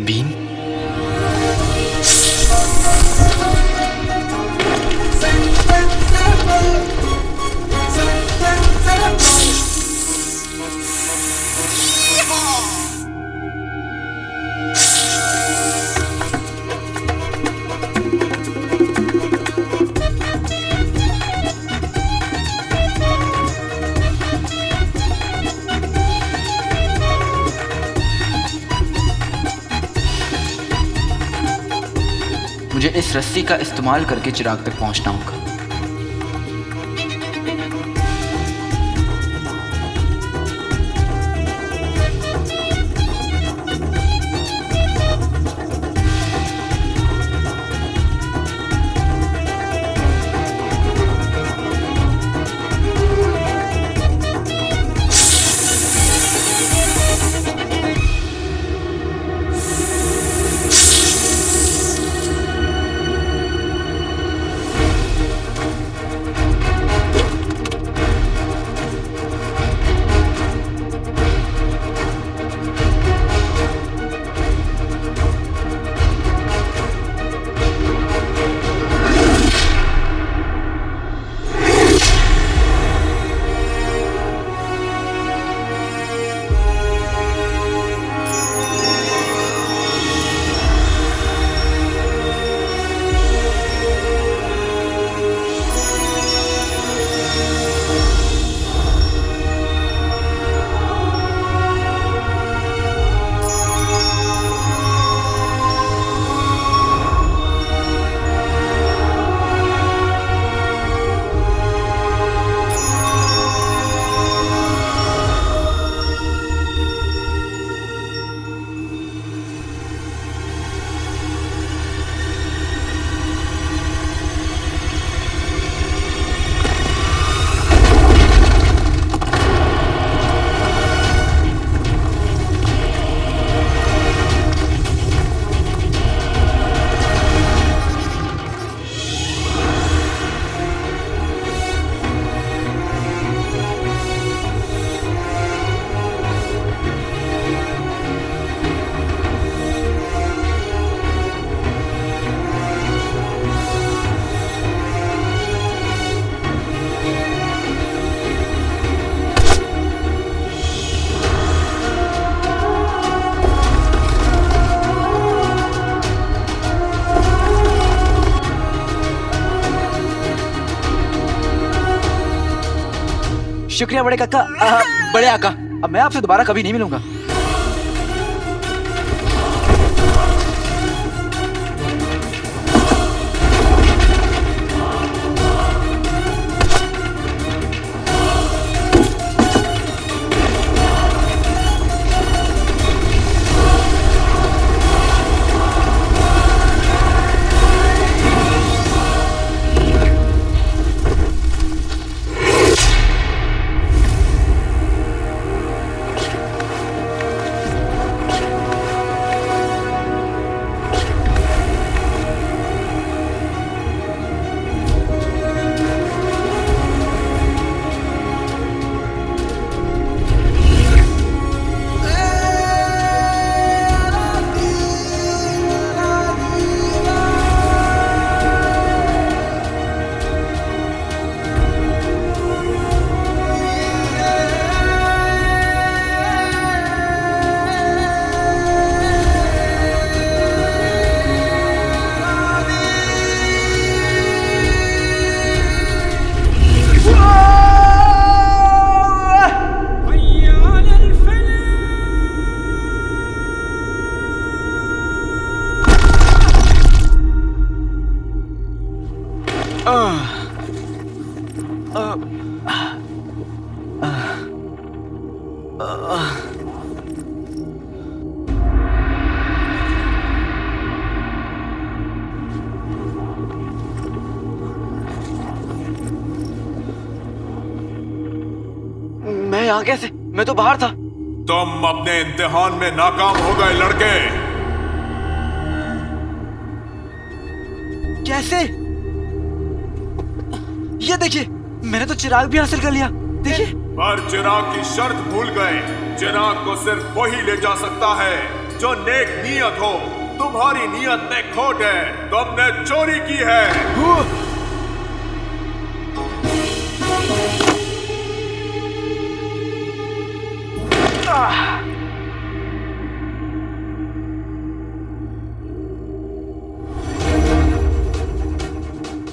बीन, मुझे इस रस्सी का इस्तेमाल करके चिराग तक पहुंचना होगा। शुक्रिया बड़े काका। बड़े आका, अब मैं आपसे दोबारा कभी नहीं मिलूंगा। मैं यहाँ कैसे? मैं तो बाहर था। तुम अपने इम्तिहान में नाकाम हो गए लड़के। कैसे? ये देखिए, मैंने तो चिराग भी हासिल कर लिया। देखिए। पर चिराग की शर्त भूल गए। चिराग को सिर्फ वही ले जा सकता है जो नेक नियत हो। तुम्हारी नियत में खोट है, तुमने चोरी की है।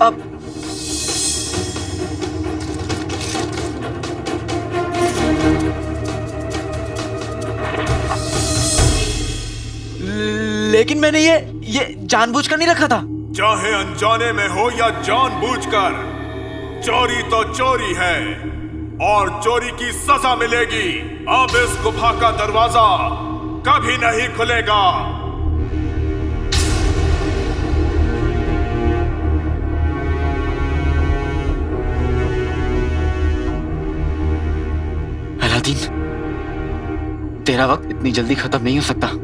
अब लेकिन मैंने ये जानबूझकर नहीं रखा था। चाहे अनजाने में हो या जानबूझकर, चोरी तो चोरी है और चोरी की सजा मिलेगी। अब इस गुफा का दरवाजा कभी नहीं खुलेगा। अलादीन, तेरा वक्त इतनी जल्दी खत्म नहीं हो सकता।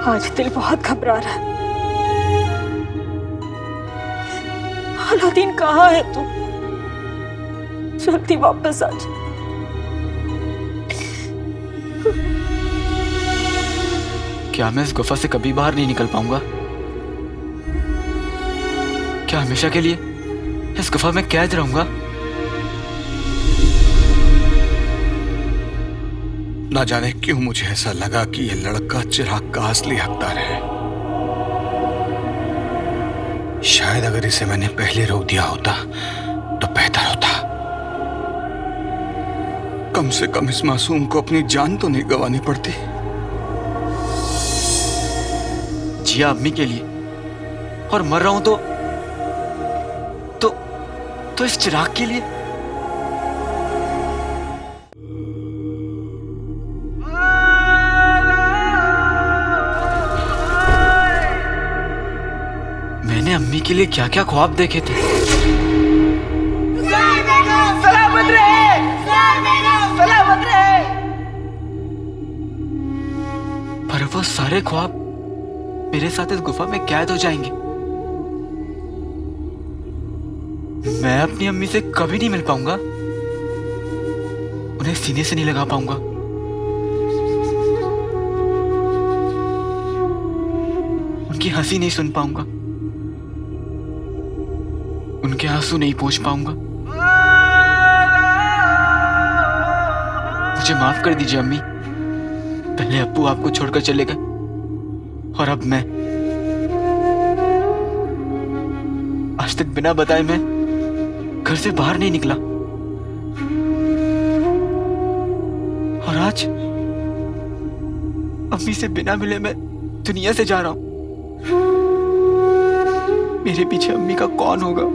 आज दिल बहुत घबरा रहा है। अलादीन कहाँ है तू? जल्दी वापस आ जा। क्या मैं इस गुफा से कभी बाहर नहीं निकल पाऊंगा? क्या हमेशा के लिए इस गुफा में कैद रहूंगा? ना जाने क्यों मुझे ऐसा लगा कि ये लड़का चिराग का असली हकदार है। शायद अगर इसे मैंने पहले रोक दिया होता तो बेहतर होता। कम से कम इस मासूम को अपनी जान तो नहीं गंवानी पड़ती। जिया अम्मी के लिए और मर रहा हूं तो इस चिराग के लिए। मैंने अम्मी के लिए क्या क्या ख्वाब देखे थे। सलामत रहे, सलामत रहे। वो सारे ख्वाब मेरे साथ इस गुफा में कैद हो जाएंगे। मैं अपनी अम्मी से कभी नहीं मिल पाऊंगा, उन्हें सीने से नहीं लगा पाऊंगा। उनकी हंसी नहीं सुन पाऊंगा, उनके आंसू नहीं पोंछ पाऊंगा। मुझे माफ कर दीजिए अम्मी। पहले अप्पू आपको छोड़कर चले गए और अब मैं। आज तक बिना बताए मैं घर से बाहर नहीं निकला और आज अम्मी से बिना मिले मैं दुनिया से जा रहा हूं। मेरे पीछे अम्मी का कौन होगा?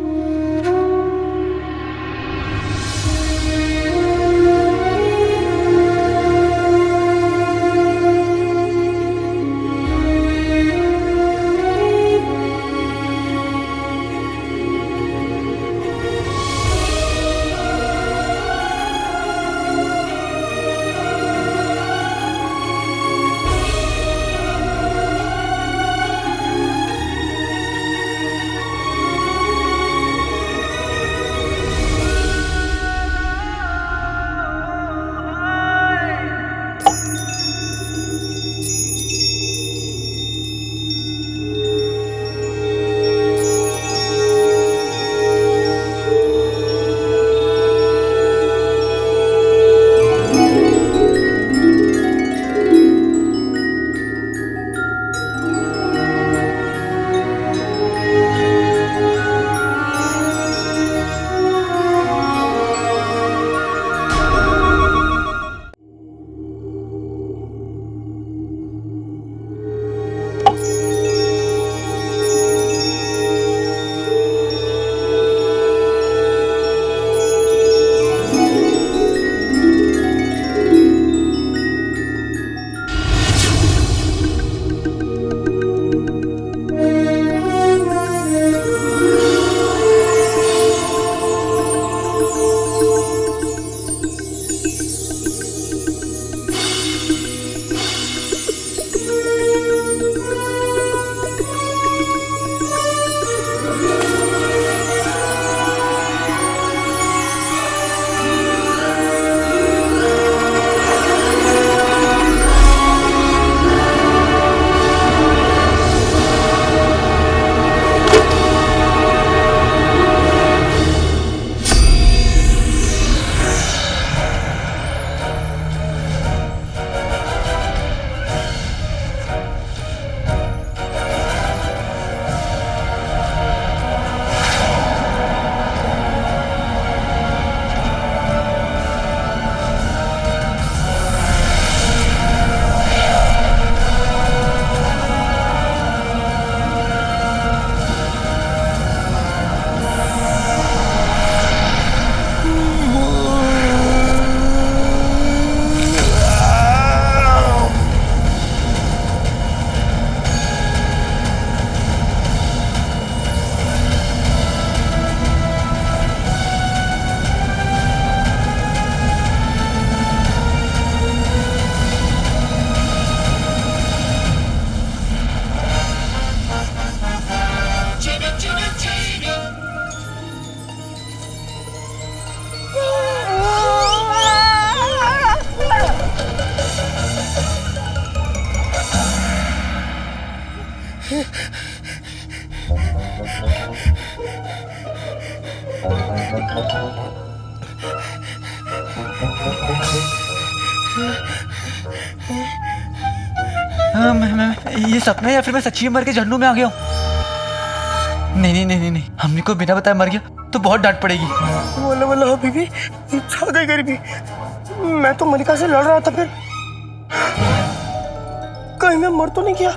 ये सपना है या फिर मैं सच्ची मर के जहन्नुम में आ गया हूँ? नहीं नहीं नहीं नहीं नहीं, हमने को बिना बताए मर गया तो बहुत डांट पड़ेगी। बोलो बोलो बीबी, छा गई गरीबी। मैं तो मलिका से लड़ रहा था, फिर कहीं मैं मर तो नहीं गया?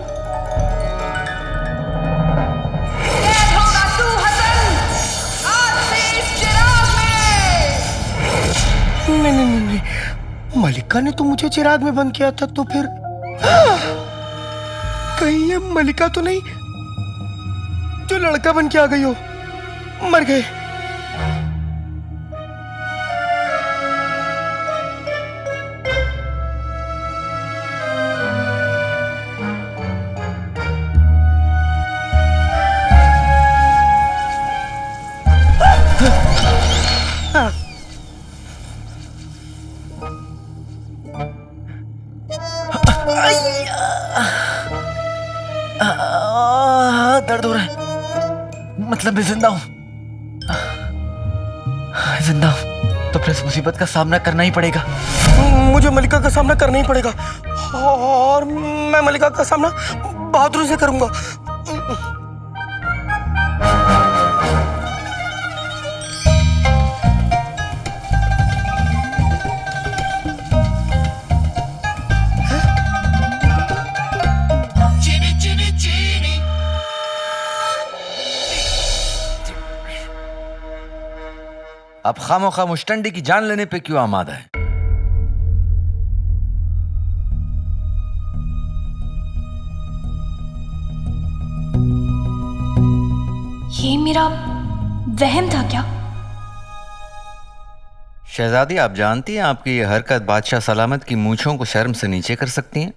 नहीं नहीं नहीं नहीं, मलिका ने तो मुझे चिराग में बंद किया था, तो फिर कहीं ये मलिका तो नहीं जो लड़का बन के आ गई हो? मर गए। दर्द हो रहा है, मतलब मैं जिंदा हूँ। जिंदा हूँ तो फिर इस मुसीबत का सामना करना ही पड़ेगा। मुझे मलिका का सामना करना ही पड़ेगा और मैं मलिका का सामना बहादुरी से करूंगा। अब खामोखा मुश्तंडी की जान लेने पे क्यों आमादा है? ये मेरा वहम था क्या? शहजादी, आप जानती हैं आपकी ये हरकत बादशाह सलामत की मूंछों को शर्म से नीचे कर सकती हैं।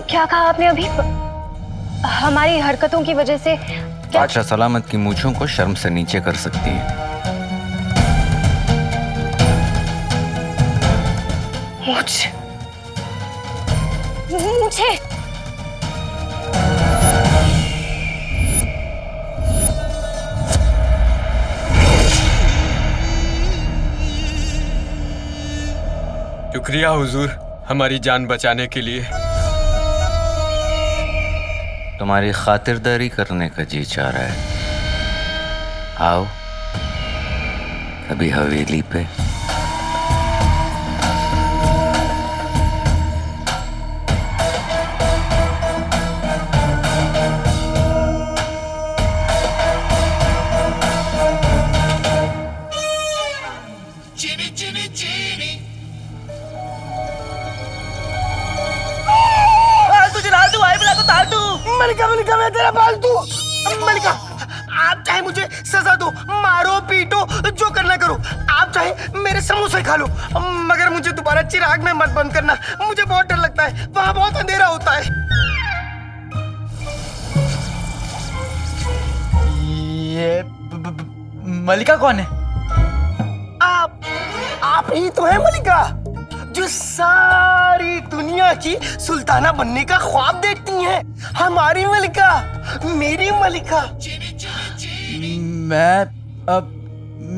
क्या कहा आपने अभी? हमारी हरकतों की वजह से बादशाह सलामत की मूंछों को शर्म से नीचे कर सकती है। मुझे शुक्रिया हुजूर, हमारी जान बचाने के लिए। तुम्हारी खातिरदारी करने का जी चाह रहा है। आओ कभी हवेली पे। मलिका, मलिका, मैं तेरा पालतू। मलिका, आप चाहे मुझे सजा दो, मारो पीटो, जो करना करो। आप चाहे मेरे समोसे खा लो, मगर मुझे दोबारा चिराग में मत बंद करना। मुझे बहुत डर लगता है, वहाँ बहुत अंधेरा होता है। ये मलिका कौन है? आप ही तो है मलिका, जो सारी दुनिया की सुल्ताना बनने का ख्वाब देखती हैं। हमारी मलिका, मेरी मलिका।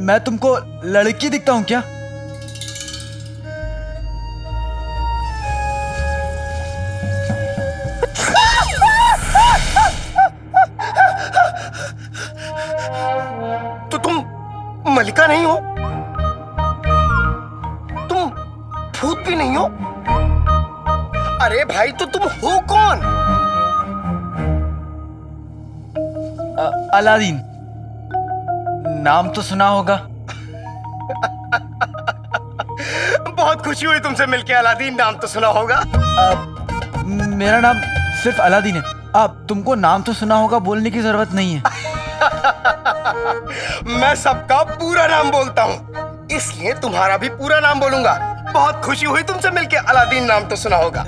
मैं तुमको लड़की दिखता हूँ क्या? तो तुम मलिका नहीं हो, तुम भूत भी नहीं हो। अरे भाई, तो तुम हो कौन? अलादीन, नाम तो सुना होगा। बहुत खुशी हुई तुमसे मिलके अलादीन, नाम तो सुना होगा। मेरा नाम सिर्फ अलादीन है। अब तुमको नाम तो सुना होगा बोलने की जरूरत नहीं है। मैं सबका पूरा नाम बोलता हूँ, इसलिए तुम्हारा भी पूरा नाम बोलूंगा। बहुत खुशी हुई तुमसे मिलके अलादीन, नाम तो सुना होगा।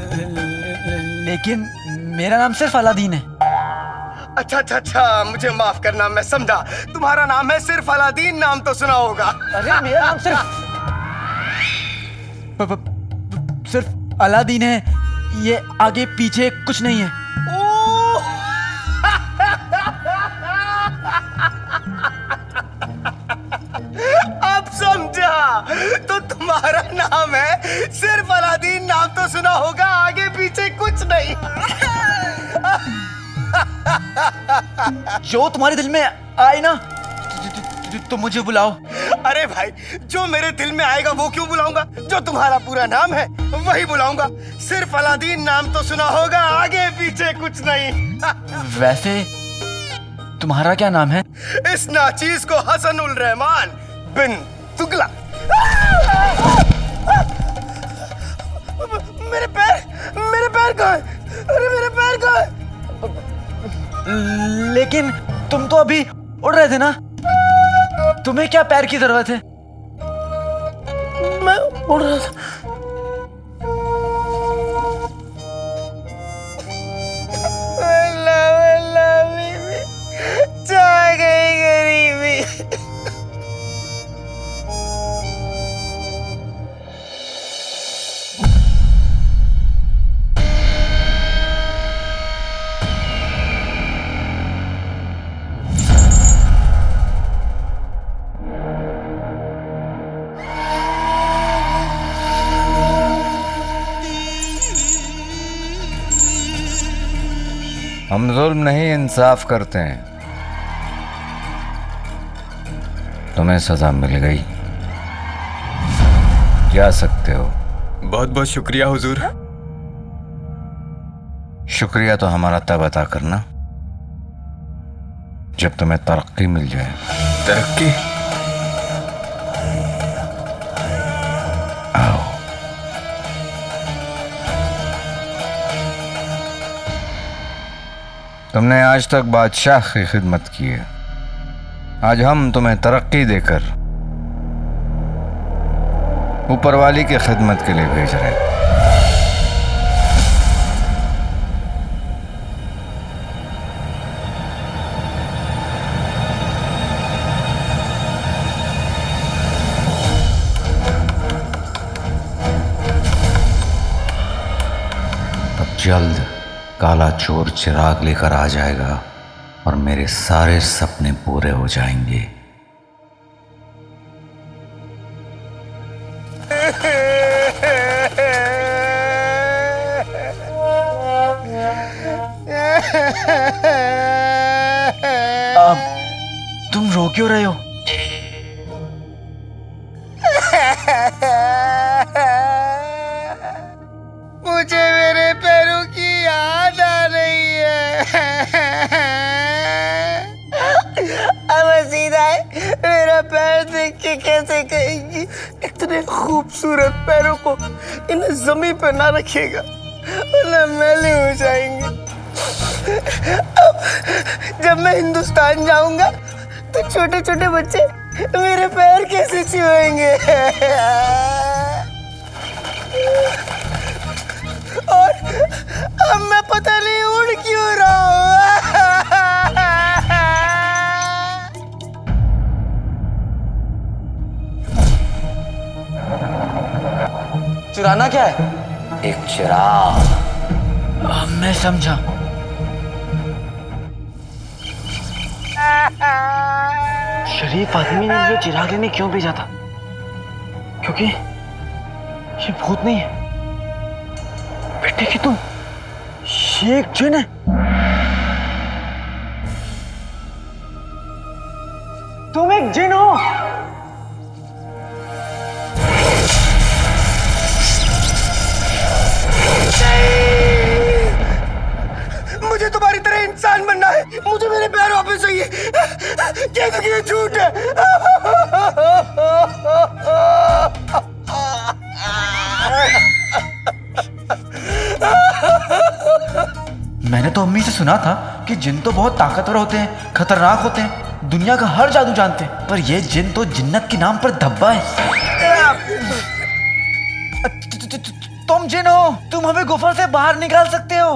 लेकिन मेरा नाम सिर्फ अलादीन है। अच्छा अच्छा अच्छा, मुझे माफ करना, मैं समझा तुम्हारा नाम है सिर्फ अलादीन, नाम तो सुना होगा। अरे मेरा नाम सिर्फ अलादीन है, ये आगे पीछे कुछ नहीं है। अब समझा, तो तुम्हारा नाम है सिर्फ अलादीन, नाम तो सुना होगा, आगे पीछे कुछ नहीं। जो तुम्हारे दिल में आए ना तो मुझे बुलाओ। अरे भाई, जो मेरे दिल में आएगा वो क्यों बुलाऊंगा? जो तुम्हारा पूरा नाम है वही बुलाऊंगा। सिर्फ अलादीन, नाम तो सुना होगा, आगे पीछे कुछ नहीं। वैसे तुम्हारा क्या नाम है? इस नाचीज को हसनुल रहमान बिन तुगला। मेरे पैर कहाँ है? अरे मेरे पैर कहाँ है? लेकिन तुम तो अभी उड़ रहे थे ना, तुम्हें क्या पैर की जरूरत है? मैं उड़ रहा था। जा गई गरीबी, हम जुल्म नहीं इंसाफ करते हैं। तुम्हें सजा मिल गई, जा सकते हो। बहुत बहुत शुक्रिया हुजूर। शुक्रिया तो हमारा तब अदा करना जब तुम्हें तरक्की मिल जाए। तरक्की? आओ। तुमने आज तक बादशाह की खिदमत की है, आज हम तुम्हें तरक्की देकर ऊपर वाली की खिदमत के लिए भेज रहे हैं। अब जल्द काला चोर चिराग लेकर आ जाएगा और मेरे सारे सपने पूरे हो जाएंगे। तुम रो क्यों रहे हो? मुझे मेरे पैरों की याद आ रही है। अब सीधा है, मेरा पैर देख के कैसे कहेगी इतने खूबसूरत पैरों को इन्हें जमीन पर ना रखिएगा वरना मैले हो जाएंगे। अब जब मैं हिंदुस्तान जाऊंगा तो छोटे छोटे बच्चे मेरे पैर कैसे छुएंगे? और अब मैं पता नहीं उड़ क्यों रहा हूँ। चुराना क्या है? एक चिराग। मैं समझा। शरीफ आदमी ने मुझे चिराग लेने क्यों भेजा था? क्योंकि ये भूत नहीं है। बेटे कि तुम ये एक जिन है। तुम एक जिन हो। मुझे तुम्हारी तरह इंसान बनना है। मुझे मेरे पैर वापस चाहिए। क्या तो ये झूठ है। मैंने तो अम्मी से सुना था कि जिन तो बहुत ताकतवर होते हैं, खतरनाक होते हैं, दुनिया का हर जादू जानते हैं, पर ये जिन तो जिन्नत के नाम पर धब्बा है। तुम जिन हो, तुम हमें गुफा से बाहर निकाल सकते हो।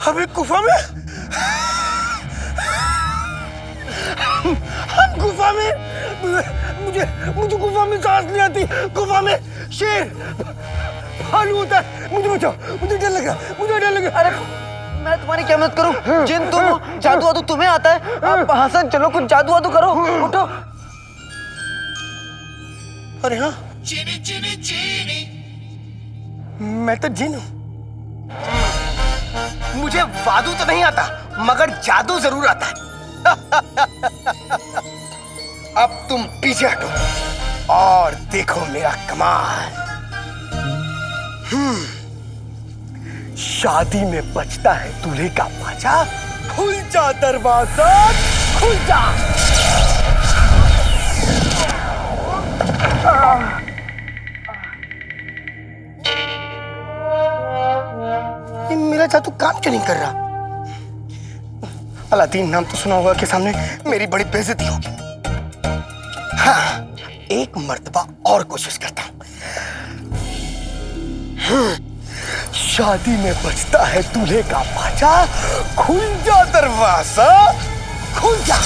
हमें गुफा में? हम गुफा में? मुझे गुफा में सांस नहीं आती। गुफा में शेर भालू होता है। मुझे बचाओ, मुझे डर लगा, मुझे डर लगा। अरे मैं तुम्हारी क्या मदद करूं? जिन तुम हो, जादू वादू तुम्हें आता है। आप हसन चलो कुछ जादू वादू करो। उठो। अरे हाँ, मैं तो जिन हूं। मुझे वादू तो नहीं आता मगर जादू जरूर आता है। अब तुम पीछे हटो और देखो मेरा कमाल। शादी में बचता है दूल्हे का बाजा। खुल जा दरवाजा, खुल जा। ये मेरा जादू काम क्यों नहीं कर रहा? अलादीन नाम तो सुना होगा के सामने मेरी बड़ी बेइज्जती होगी। हाँ, एक मर्तबा और कोशिश करता हूं। शादी में बजता है दूल्हे का बाजा। खुल जा दरवाजा, खुल जा।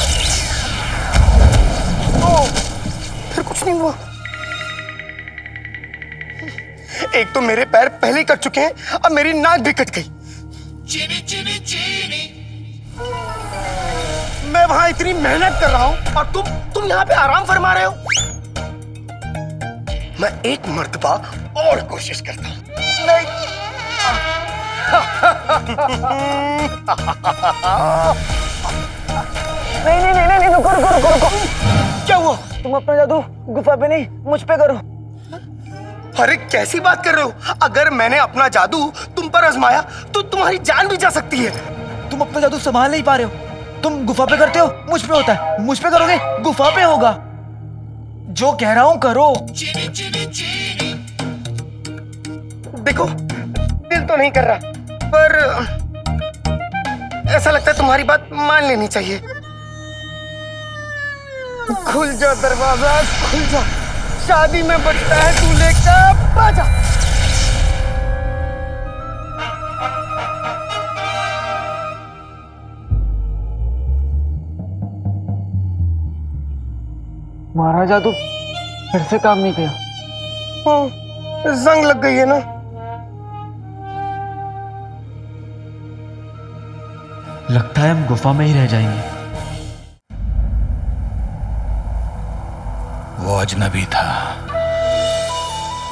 ओ, फिर कुछ नहीं हुआ। एक तो मेरे पैर पहले ही कट चुके हैं, अब मेरी नाक भी कट गई। मैं वहां इतनी मेहनत कर रहा हूं और तुम यहां पे आराम फरमा रहे हो। मैं एक मर्तबा और कोशिश करता हूं। नहीं, नहीं, रुको। क्या हुआ? तुम अपना जादू गुफा पे नहीं, मुझ पे करो। अरे कैसी बात कर रहे हो? अगर मैंने अपना जादू तुम पर आजमाया तो तुम्हारी जान भी जा सकती है। तुम अपना जादू संभाल नहीं पा रहे हो। तुम गुफा पे करते हो, मुझ पे होता है। मुझ पे करोगे, गुफा पे होगा। जो कह रहा हूं करो। देखो, दिल तो नहीं कर रहा, पर ऐसा लगता है तुम्हारी बात मान लेनी चाहिए। खुल जा दरवाजा, खुल जा। शादी में बजता है दूल्हे का बाजा। महाराज जादू फिर से काम नहीं किया। जंग लग गई है ना। लगता है हम गुफा में ही रह जाएंगे। वो अजनबी था।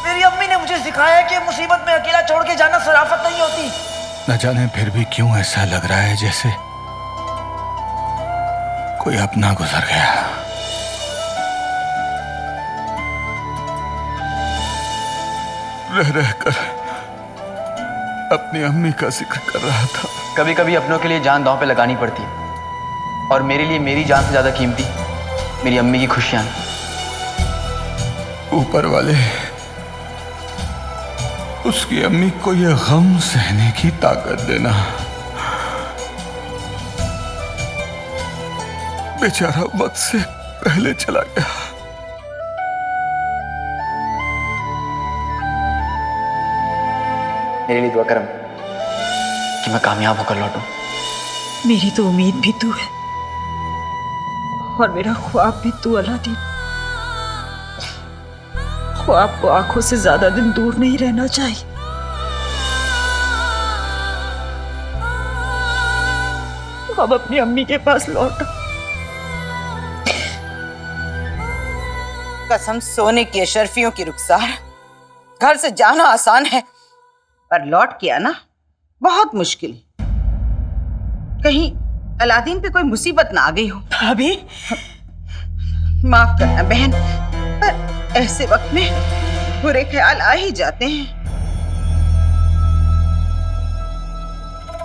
मेरी अम्मी ने मुझे सिखाया कि मुसीबत में अकेला छोड़ के जाना शराफत नहीं होती। न जाने फिर भी क्यों ऐसा लग रहा है जैसे कोई अपना गुजर गया। रह रहकर अपनी अम्मी का जिक्र कर रहा था। कभी कभी अपनों के लिए जान दांव पे लगानी पड़ती है, और मेरे लिए मेरी जान से ज्यादा कीमती मेरी अम्मी की खुशियां। ऊपर वाले उसकी अम्मी को यह गम सहने की ताकत देना। बेचारा वक्त से पहले चला गया। मेरे लिए दुआ करम कि मैं कामयाब होकर लौटूं। मेरी तो उम्मीद भी तू है और मेरा ख्वाब भी तू अलादीन। ख्वाब को आंखों से ज्यादा दिन दूर नहीं रहना चाहिए। अब अपनी अम्मी के पास लौटा। कसम सोने की अशरफियों की रुखसार, घर से जाना आसान है पर लौट के आना बहुत मुश्किल। कहीं अलादीन पे कोई मुसीबत ना आ गई हो। भाभी माफ करना बहन, पर ऐसे वक्त में बुरे ख्याल आ ही जाते हैं।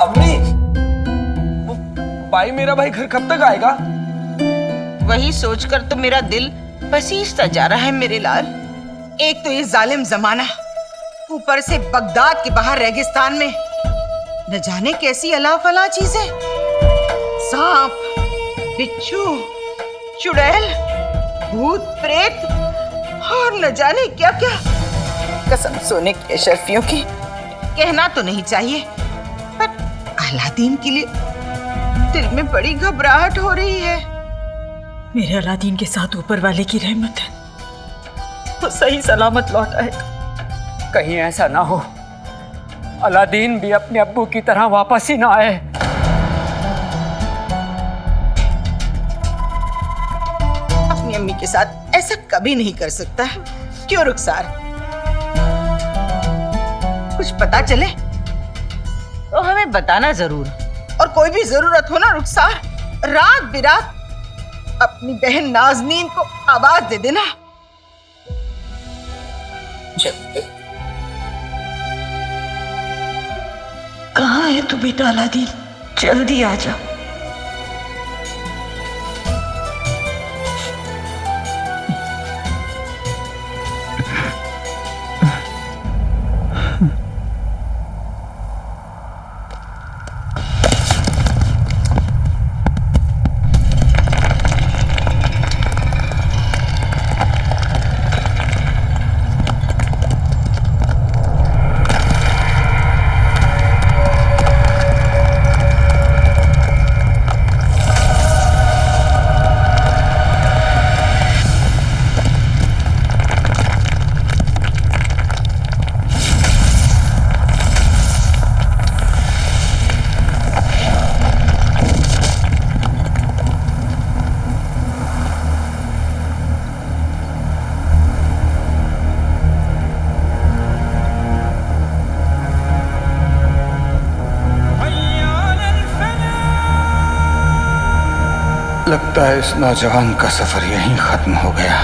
अम्मी, भाई मेरा भाई घर कब तक आएगा? वही सोचकर तो मेरा दिल पसीजता जा रहा है मेरे लाल। एक तो ये जालिम जमाना, ऊपर से बगदाद के बाहर रेगिस्तान में न जाने कैसी अला फला चीजें, सांप, बिच्छू, चुड़ैल, भूत प्रेत और न जाने क्या क्या। कसम सोने की अशरफियों की, कहना तो नहीं चाहिए पर अलादीन के लिए दिल में बड़ी घबराहट हो रही है। मेरे अलादीन के साथ ऊपर वाले की रहमत है, वो सही सलामत लौट आएगा। कहीं ऐसा ना हो अलादीन भी अपने अब्बू की तरह वापस ही ना आए। अपनी अम्मी के साथ ऐसा कभी नहीं कर सकता। क्यों रुखसार? कुछ पता चले तो हमें बताना जरूर, और कोई भी जरूरत हो ना रुखसार, रात बिरात अपनी बहन नाजनीन को आवाज दे देना। कहाँ है तू बेटा अलादीन? जल्दी आ जा। लगता है इस नौजवान का सफर यहीं खत्म हो गया।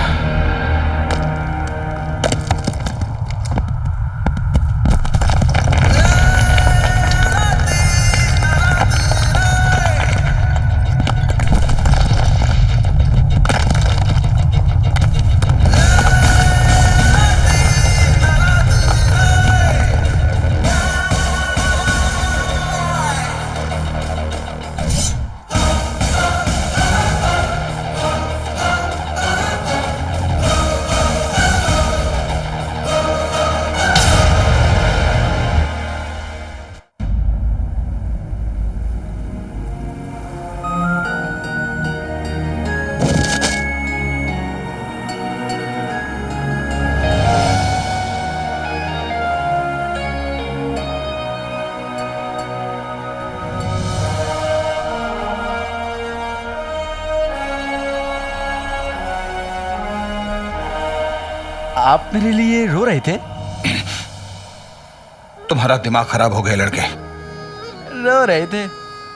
आप मेरे लिए रो रहे थे? तुम्हारा दिमाग खराब हो गया लड़के। रो रहे थे?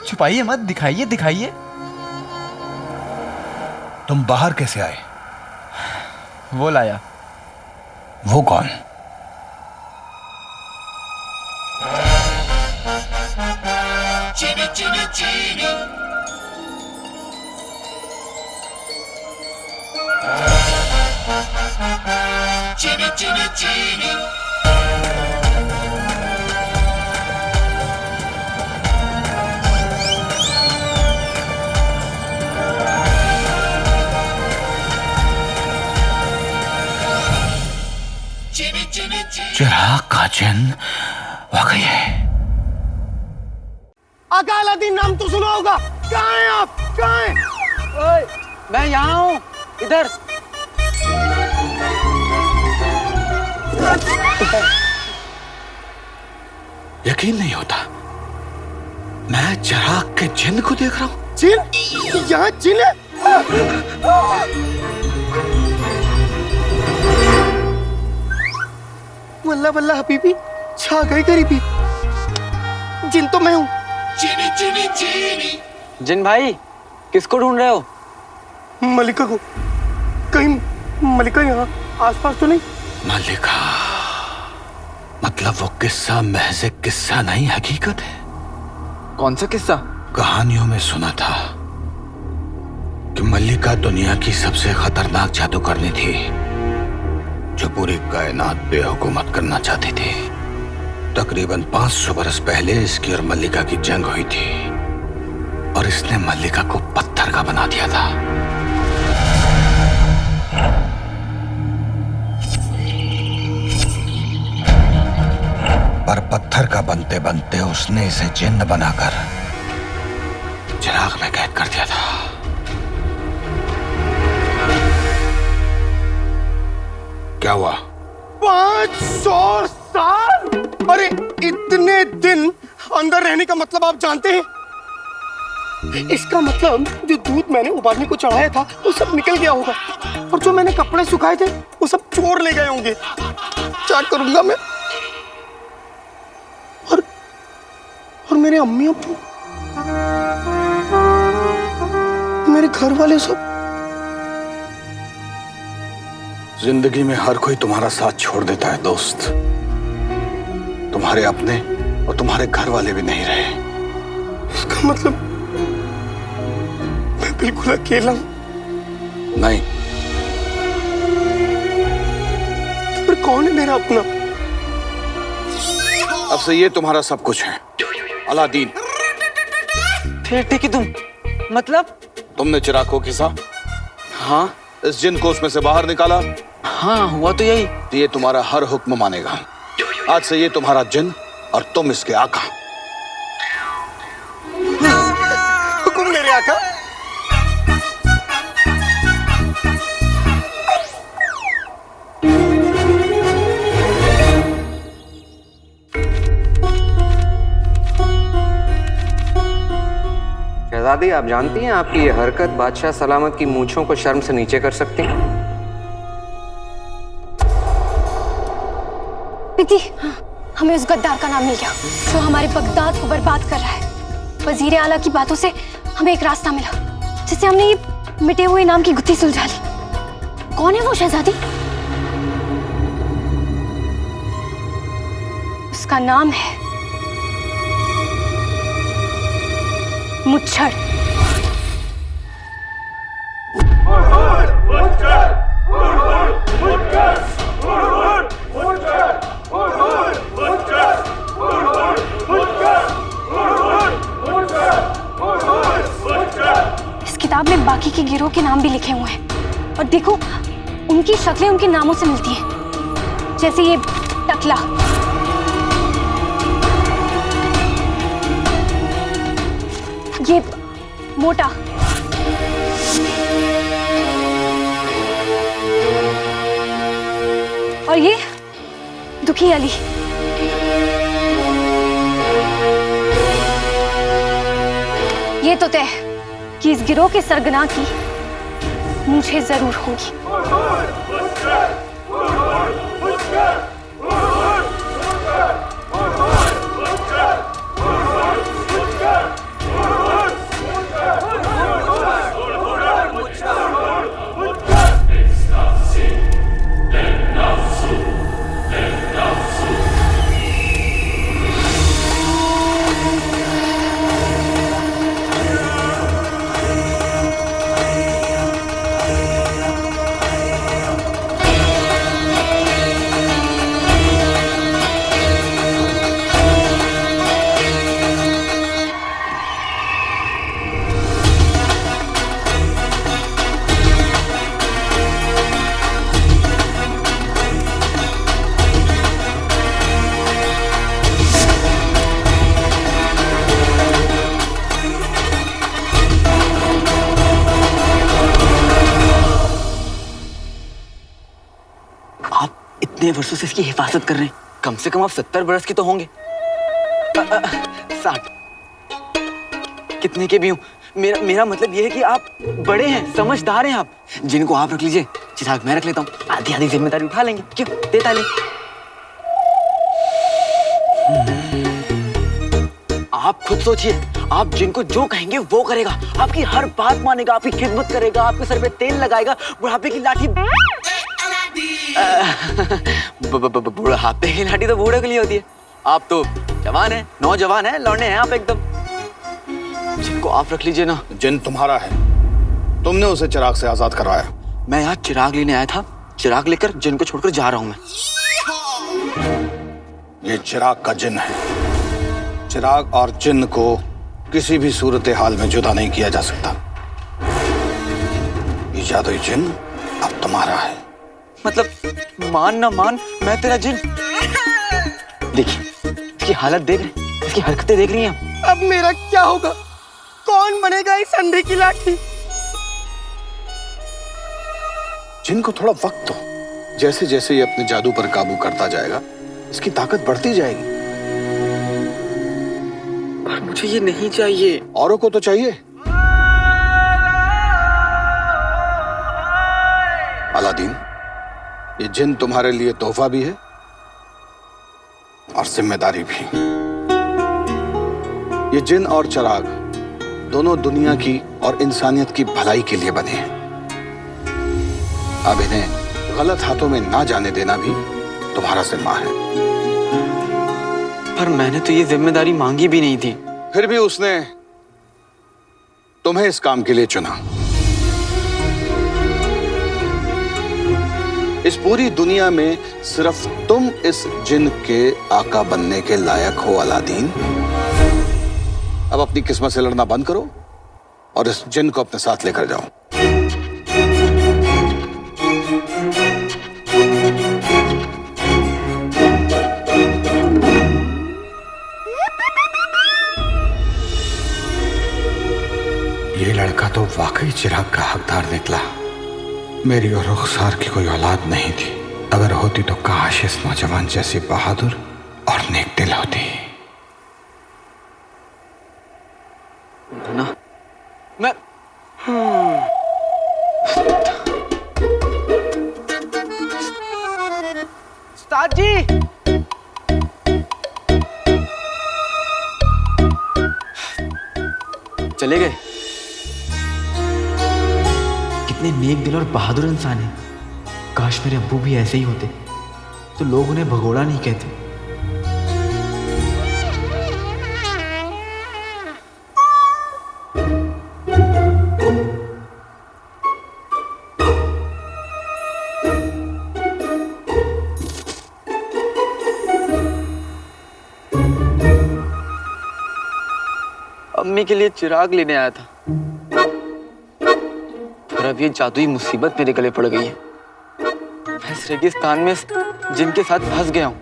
छुपाइए मत, दिखाइए दिखाइए। तुम बाहर कैसे आए? वो लाया। वो कौन? चीनी चीनी चीनी चीनी चीनी चीनी चिराग का जिन वाकई है। आका अलादीन नाम तो सुना होगा। कहाँ हैं आप? कहाँ हैं? ओए, मैं यहाँ हूँ, इधर। यकीन नहीं होता, मैं चिराग के जिन को देख रहा हूँ। जिन? यहाँ जिन है? वल्ला वल्ला हबीबी, छा गई गरीबी। जिन तो मैं हूँ। चीनी चीनी चीनी। जिन भाई, किसको ढूंढ रहे हो? मलिका को। कहीं मलिका यहाँ आसपास तो नहीं? मलिका मतलब वो किस्सा महज एक किस्सा नहीं, हकीकत है। कौन सा किस्सा? कहानियों में सुना था कि मल्लिका दुनिया की सबसे खतरनाक जादूगरनी थी, जो पूरी कायनात पे हुकूमत करना चाहती थी। तकरीबन 500 बरस पहले इसकी और मल्लिका की जंग हुई थी और इसने मल्लिका को पत्थर का बना दिया था। पर पत्थर का बनते बनते उसने इसे जिन्न बनाकर चिराग में कैद कर दिया था। क्या हुआ? 500 साल? अरे इतने दिन अंदर रहने का मतलब आप जानते हैं? इसका मतलब जो दूध मैंने उबालने को चढ़ाया था वो सब निकल गया होगा, और जो मैंने कपड़े सुखाए थे वो सब चोर ले गए होंगे। क्या करूंगा मैं? और मेरे अम्मी अब्बू, मेरे घर वाले सब। जिंदगी में हर कोई तुम्हारा साथ छोड़ देता है दोस्त। तुम्हारे अपने और तुम्हारे घर वाले भी नहीं रहे। इसका मतलब मैं बिल्कुल अकेला हूं? नहीं। तो फिर कौन है मेरा अपना? अब से ये तुम्हारा सब कुछ है, अलादीन। फिर ठीक ही तुम, मतलब? तुमने चिराग को खींचा? हाँ। इस जिन को उसमें से बाहर निकाला? हाँ, हुआ तो यही। तो ये तुम्हारा हर हुक्म मानेगा। आज से ये तुम्हारा जिन और तुम इसके आका। हुक्म मेरे आका। शहजादी, आप जानती हैं आपकी ये हरकत बादशाह सलामत की मूंछों को शर्म से नीचे कर सकती है। दीदी, हमें उस गद्दार का नाम मिल गया जो हमारे बगदाद को बर्बाद कर रहा है। वजीर आला की बातों से हमें एक रास्ता मिला। जैसे हमने ये मिटे हुए नाम की गुत्थी सुलझा ली। कौन है वो शहजादी? उसका नाम है मुच्छड़। इस किताब में बाकी के गिरोह के नाम भी लिखे हुए हैं और देखो उनकी शक्लें उनके नामों से मिलती हैं, जैसे ये टकला, ये मोटा, और ये दुखी अली। ये तो तय कि इस गिरोह के सरगना की मुझे जरूर होगी। इतने वर्षों से इसकी हिफाजत कर रहे हैं, कम से कम आप 70 बरस के तो होंगे। 60 कितने के भी हूँ, मेरा मतलब ये है कि आप बड़े हैं, समझदार हैं आप। जिनको आप रख लीजिए, चिराग मैं रख लेता हूँ, आधी आधी जिम्मेदारी उठा लेंगे। क्यों देता ले। आप खुद सोचिए, आप जिनको जो कहेंगे वो करेगा, आपकी हर बात मानेगा, आपकी खिदमत करेगा, आपके सर पे तेल लगाएगा, बुढ़ापे की लाठी बुढ़ापे की लाठी तो बूढ़े के लिए होती है। आप तो जवान हैं, नौजवान हैं, लौंडे हैं आप एकदम। जिनको आप रख लीजिए ना। जिन तुम्हारा है, तुमने उसे चिराग से आजाद करवाया। मैं यहाँ चिराग लेने आया था, चिराग लेकर जिन को छोड़कर जा रहा हूँ मैं। ये चिराग का जिन है। चिराग और जिन को किसी भी सूरत हाल में जुदा नहीं किया जा सकता। ये जादुई जिन अब तुम्हारा है। मतलब मान ना मान, मैं तेरा जिन। देखिए इसकी हालत देख रहे, इसकी हरकतें देख रही हैं। अब मेरा क्या होगा? कौन बनेगा इस अंधे की लाठी? जिन को थोड़ा वक्त दो, जैसे जैसे ये अपने जादू पर काबू करता जाएगा, इसकी ताकत बढ़ती जाएगी। पर मुझे ये नहीं चाहिए। औरों को तो चाहिए। अलादीन, ये जिन तुम्हारे लिए तोहफा भी है और जिम्मेदारी भी। ये जिन और चिराग दोनों दुनिया की और इंसानियत की भलाई के लिए बने हैं। अब इन्हें गलत हाथों में ना जाने देना भी तुम्हारा जिम्मा है। पर मैंने तो ये जिम्मेदारी मांगी भी नहीं थी। फिर भी उसने तुम्हें इस काम के लिए चुना। इस पूरी दुनिया में सिर्फ तुम इस जिन के आका बनने के लायक हो अलादीन। अब अपनी किस्मत से लड़ना बंद करो और इस जिन को अपने साथ लेकर जाओ। ये लड़का तो वाकई चिराग का हकदार निकला। मेरी और रुखसार की कोई औलाद नहीं थी। अगर होती तो काश इस नौजवान जैसी बहादुर और नेक दिल होती। ना मैं उस्ताद जी, चले गए। कितने नेक दिल और बहादुर इंसान है। काश मेरे अब्बू भी ऐसे ही होते तो लोग उन्हें भगोड़ा नहीं कहते। अम्मी के लिए चिराग लेने आया था, पर अब ये जादुई मुसीबत मेरे गले पड़ गई है। मैं इस रेगिस्तान में जिनके साथ फंस गया हूँ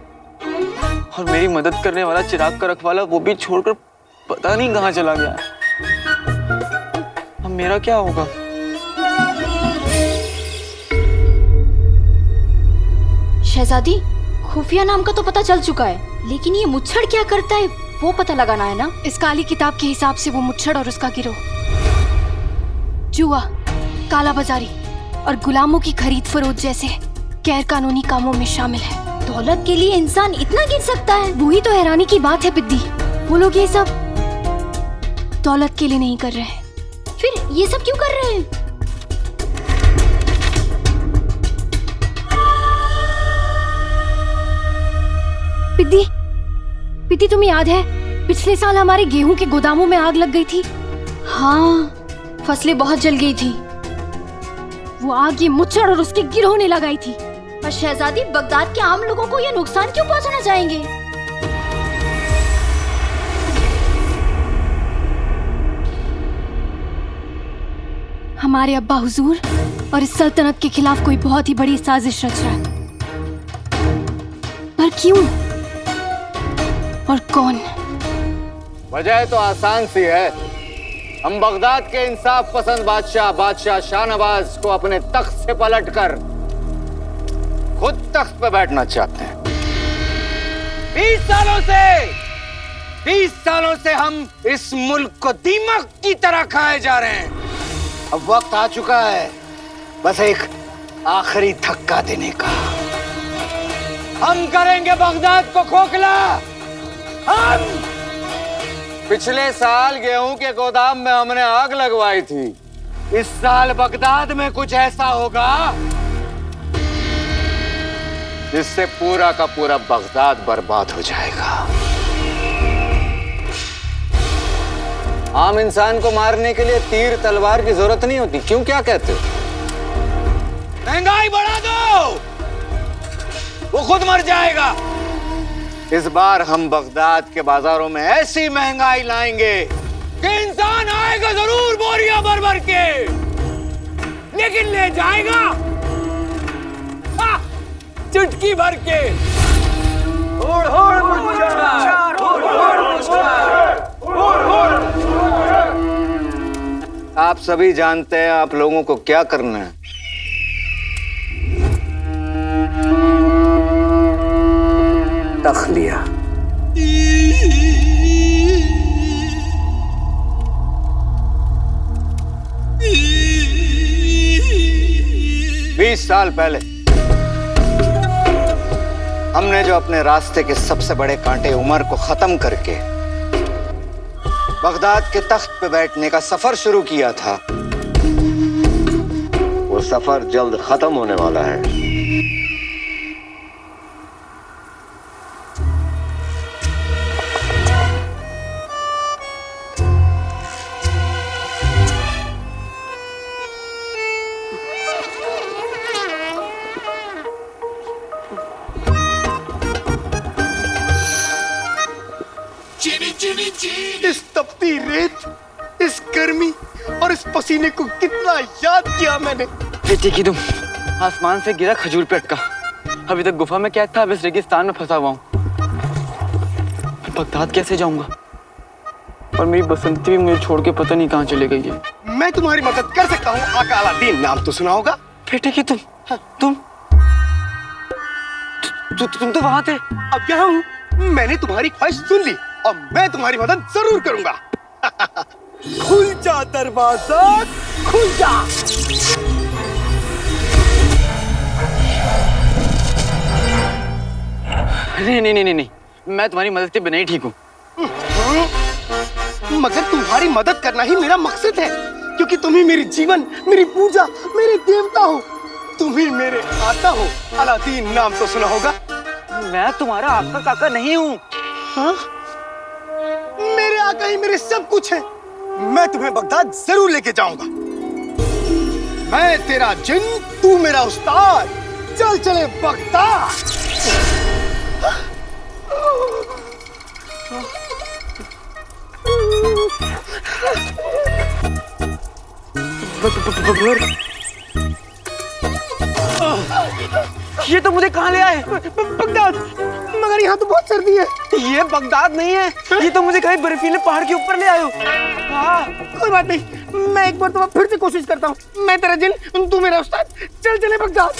और मेरी मदद करने वाला चिराग का रखवाला वो भी छोड़कर पता नहीं कहाँ चला गया है। अब मेरा क्या होगा? शहजादी, खुफिया नाम का तो पता चल चुका है, लेकिन ये मुच्छड़ क्या करता है वो पता लगाना है ना। इस काली किताब के हिसाब से वो मुच्छड़ और उसका गिरोह जुआ, काला बाजारी और गुलामों की खरीद फरोख्त जैसे गैर कानूनी कामों में शामिल है। दौलत के लिए इंसान इतना गिर सकता है? वही तो हैरानी की बात है पिद्दी। वो लोग ये सब दौलत के लिए नहीं कर रहे हैं। फिर ये सब क्यों कर रहे हैं? पिद्दी, पिद्दी तुम्हें याद है पिछले साल हमारे गेहूं के गोदामों में आग लग गई थी? हाँ, फसलें बहुत जल गई थी। वो आग ये मुच्छड़ और उसके गिरोह ने लगाई थी। पर शहजादी, बगदाद के आम लोगों को ये नुकसान क्यों पहुंचाना चाहेंगे? हमारे अब्बा हुजूर और इस सल्तनत के खिलाफ कोई बहुत ही बड़ी साजिश रच रहा है। पर क्यों और कौन? वजह तो आसान सी है। हम बगदाद के इंसाफ पसंद बादशाह शाहनवाज को अपने तख्त से पलटकर खुद तख्त पे बैठना चाहते हैं। 20 सालों से हम इस मुल्क को दीमक की तरह खाए जा रहे हैं। अब वक्त आ चुका है बस एक आखिरी धक्का देने का। हम करेंगे बगदाद को खोखला। हम पिछले साल गेहूं के गोदाम में हमने आग लगवाई थी। इस साल बगदाद में कुछ ऐसा होगा जिससे पूरा का पूरा बगदाद बर्बाद हो जाएगा। आम इंसान को मारने के लिए तीर तलवार की जरूरत नहीं होती। क्यों, क्या कहते हो? महंगाई बढ़ा दो, वो खुद मर जाएगा। इस बार हम बगदाद के बाजारों में ऐसी महंगाई लाएंगे कि इंसान आएगा जरूर बोरियां भर भर के, लेकिन ले जाएगा चुटकी भर के। आप सभी जानते हैं आप लोगों को क्या करना है। तख्लिया। 20 साल पहले हमने जो अपने रास्ते के सबसे बड़े कांटे उमर को खत्म करके बगदाद के तख्त पे बैठने का सफर शुरू किया था, वो सफर जल्द खत्म होने वाला है। इस तपती रेत, इस गर्मी और इस पसीने को कितना याद किया मैंने। बेटी की तुम आसमान से गिरा खजूर पे अटका। अभी तक गुफा में कैद था, अब इस रेगिस्तान में फंसा हुआ हूँ। बगदाद कैसे जाऊंगा? और मेरी बसंती भी मुझे छोड़ के पता नहीं कहाँ चली गई है। मैं तुम्हारी मदद कर सकता हूँ। आका अलादीन नाम तो सुना होगा। बेटे की तुम तो वहां थे। अब यहाँ हूँ। मैंने तुम्हारी ख्वाहिश सुन ली और मैं तुम्हारी मदद जरूर करूंगा। खुल जा दरवाजा, खुल जा। नहीं, मैं तुम्हारी मदद के बिना ही ठीक हूँ। मगर तुम्हारी मदद करना ही मेरा मकसद है, क्योंकि तुम ही मेरी जीवन, मेरी पूजा, मेरे देवता हो। तुम ही मेरे आका हो। अलादीन नाम तो सुना होगा। मैं तुम्हारा आका काका नहीं हूँ। हाँ? मेरे आका ही मेरे सब कुछ है। मैं तुम्हें बगदाद जरूर लेके जाऊंगा। मैं तेरा जिन, तू मेरा उस्ताद। चल चले बगदाद। ये तो मुझे कहाँ ले आए? बगदाद। मगर यहाँ तो बहुत सर्दी है। ये बगदाद नहीं है, ये तो मुझे कहीं बर्फीले पहाड़ के ऊपर ले आए हो। हाँ, कोई बात नहीं, मैं एक बार तो फिर से कोशिश करता हूँ। मैं तेरा जिन, तू मेरा उस्ताद। चल चले बगदाद।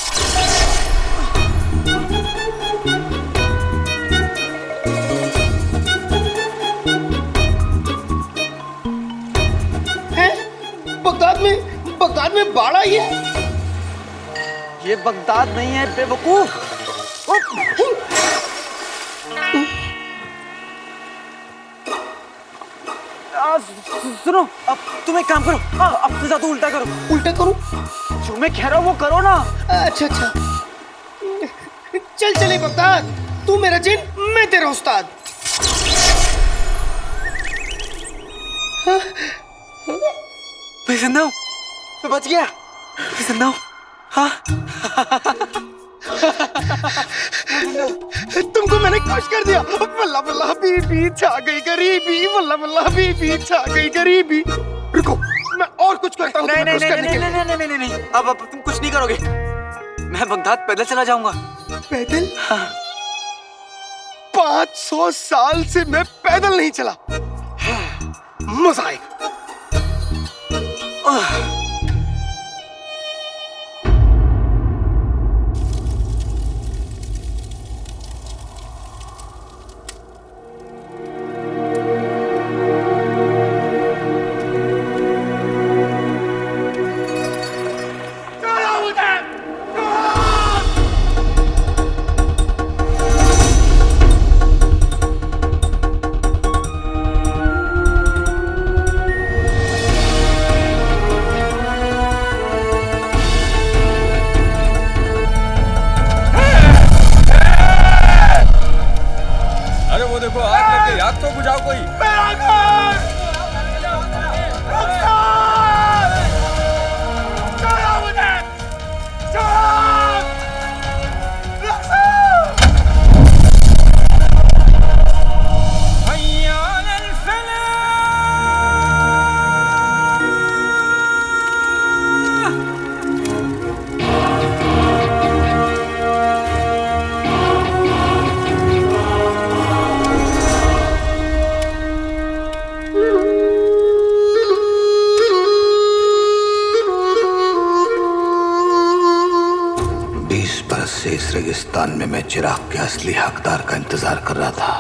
बगदाद में बाढ़ आई है। ये बगदाद नहीं है बेवकूफ। सुनो, अब तुम एक काम करो, अब से ज्यादा उल्टा करो। उल्टा करूं? जो मैं कह रहा हूँ वो करो ना। अच्छा अच्छा, चल चले बगदाद। तू मेरा जिन, मैं तेरा उस्ताद। मैं जिंदा हूँ, मैं बच गया। मैं जिंदा हूँ। हाँ। तुमको मैंने खुश कर दिया। वल्ला वल्ला बीबी छा गई गरीबी, वल्ला वल्ला बीबी छा गई गरीबी। रुको, मैं और कुछ करता हूँ। नहीं नहीं नहीं नहीं नहीं नहीं नहीं नहीं, अब तुम कुछ नहीं करोगे। मैं बगदाद पैदल चला जाऊंगा। पैदल? हाँ। 500 साल से मैं पैदल नहीं चला। मजा आएगा। आग तो बुझाओ कोई। से इस रेगिस्तान में मैं चिराग के असली हकदार का इंतजार कर रहा था।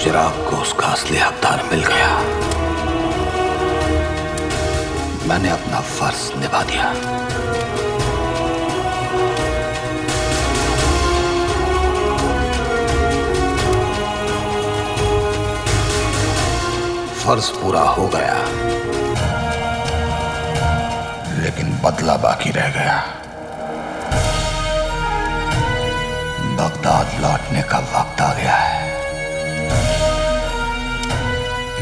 चिराग को उसका असली हकदार मिल गया। मैंने अपना फर्ज निभा दिया। फर्ज पूरा हो गया, लेकिन बदला बाकी रह गया। बगदाद लौटने का वक्त आ गया है।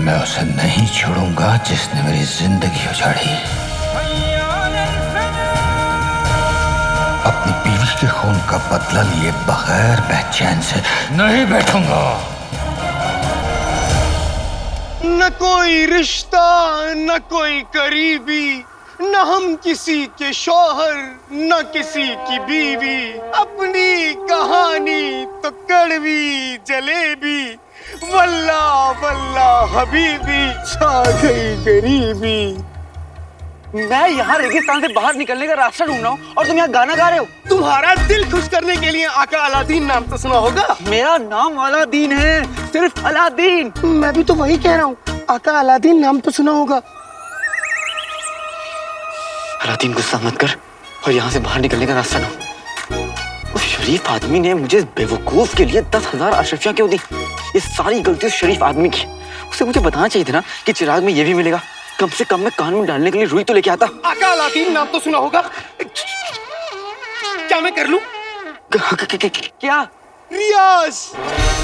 मैं उसे नहीं छोड़ूंगा जिसने मेरी जिंदगी उजाड़ी। अपनी बीवी के खून का बदला लिए बगैर मैं चैन से नहीं बैठूंगा। न कोई रिश्ता, न कोई करीबी, न हम किसी के शौहर, न किसी की बीवी। अपनी कहानी तो कड़वी जलेबी, वल्ला वल्ला हबीबी, छा गई गरीबी। मैं यहाँ रेगिस्तान से बाहर निकलने का रास्ता ढूंढ रहा हूँ और तुम यहाँ गाना गा रहे हो। तुम्हारा दिल खुश करने के लिए आका अलादीन नाम तो सुना होगा। मेरा नाम अलादीन है, सिर्फ अलादीन। मैं भी तो वही कह रहा हूँ, आका अलादीन नाम तो सुना होगा। अलादीन गुस्सा मत कर और यहाँ से बाहर निकलने का रास्ता ढूंढ। उस शरीफ आदमी ने मुझे बेवकूफ के लिए 10,000 अशरफियां क्यों दी? ये सारी गलती उस शरीफ आदमी की। उसे मुझे बताना चाहिए था ना कि चिराग में ये भी मिलेगा। कम से कम मैं कान में डालने के लिए रुई तो लेके आता। आका अलादीन नाम तो सुना होगा। क्या मैं कर लूं? क्या? रियाज।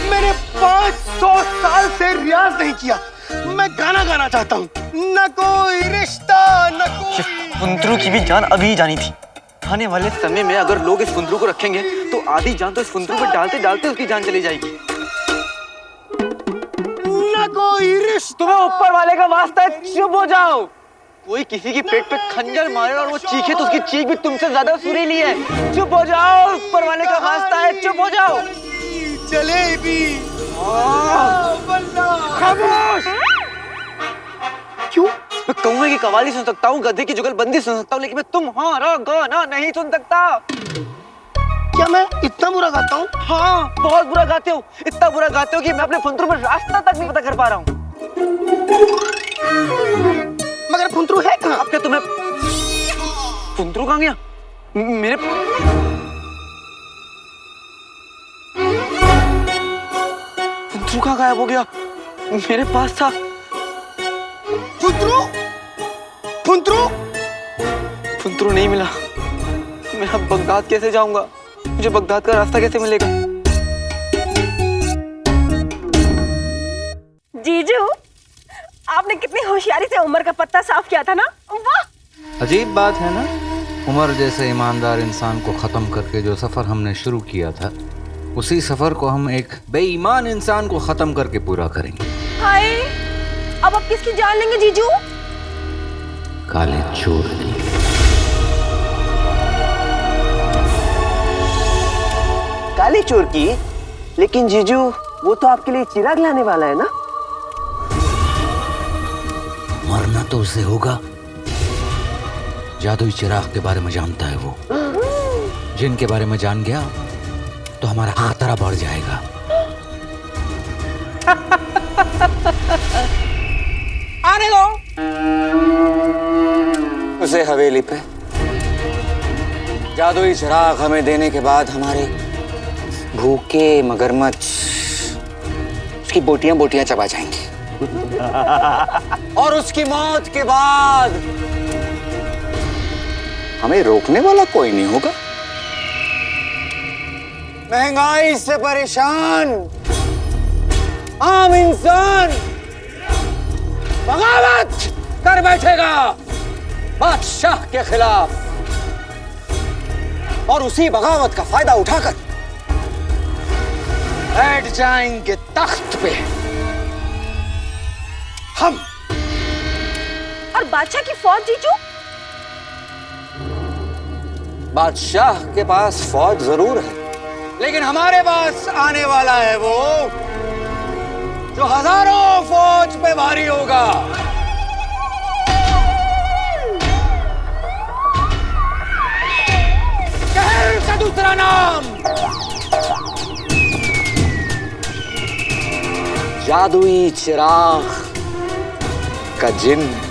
मैंने 500 साल से रियाज नहीं किया। मैं गाना गाना चाहता हूँ। न कोई रिश्ता न कोई। फुंदरू की भी जान अभी जानी थी। आने वाले समय में अगर लोग इस फुंदरू को रखेंगे तो आधी जान तो इस फुंदरू पर डालते डालते उसकी जान चली जाएगी। न कोई रिश्ता। तुम्हें ऊपर वाले का वास्ता है, चुप हो जाओ। कोई किसी की पेट पे खंजर मारे और वो चीखे तो उसकी चीख भी तुमसे ज्यादा सुरीली है। चुप हो जाओ, ऊपर वाले का वास्ता है, चुप हो जाओ। जलेबी। खामोश। क्यों? मैं कौवे की कवाली सुन सकता हूँ, गधे की जुगलबंदी सुन सकता हूँ, लेकिन मैं तुम्हारा गाना नहीं सुन सकता। क्या मैं इतना बुरा गाता हूँ? हाँ, बहुत बुरा गाते हो। इतना बुरा गाते हो कि मैं अपने फुंदरू में रास्ता तक नहीं पता कर पा रहा हूँ। मगर फुंदरू है कहाँ? अब क्या तुम्हें फुंदरू कहाँ गया? मेरे फुंदरू कहाँ गायब हो गया? मेरे पास था। फुंदरू? फुंदरू? फुंदरू नहीं मिला। मैं अब बगदाद कैसे जाऊंगा? मुझे बगदाद का रास्ता कैसे मिलेगा? जीजू, आपने कितनी होशियारी से उमर का पत्ता साफ किया था ना? वाह! अजीब बात है ना, उमर जैसे ईमानदार इंसान को ख़त्म करके जो सफ़र हमने शुरू किया था, उसी सफ़र को हम एक बेईमान इंसान को ख़त्म करके पूरा करेंगे। हाय, अब आप किसकी जान लेंगे जीजू? काले चोर की। काले चोर की? लेकिन जीजू, वो तो आपके लिए चिराग लाने वाला है ना? मरना तो उसे होगा। जादुई चिराग के बारे में जानता है वो। जिनके बारे में जान गया तो हमारा खतरा बढ़ जाएगा। आने दो उसे हवेली पे। जादुई चिराग हमें देने के बाद हमारे भूखे मगरमच्छ उसकी बोटियां बोटियां चबा जाएंगे। और उसकी मौत के बाद हमें रोकने वाला कोई नहीं होगा। महंगाई से परेशान आम इंसान बगावत कर बैठेगा बादशाह के खिलाफ, और उसी बगावत का फायदा उठाकर बैठ जाएंगे तख्त पे हम। और बादशाह की फौज जीजू? बादशाह के पास फौज जरूर है, लेकिन हमारे पास आने वाला है वो जो हजारों फौज पे भारी होगा। कहर का दूसरा नाम जादुई चिराग का जिन्न।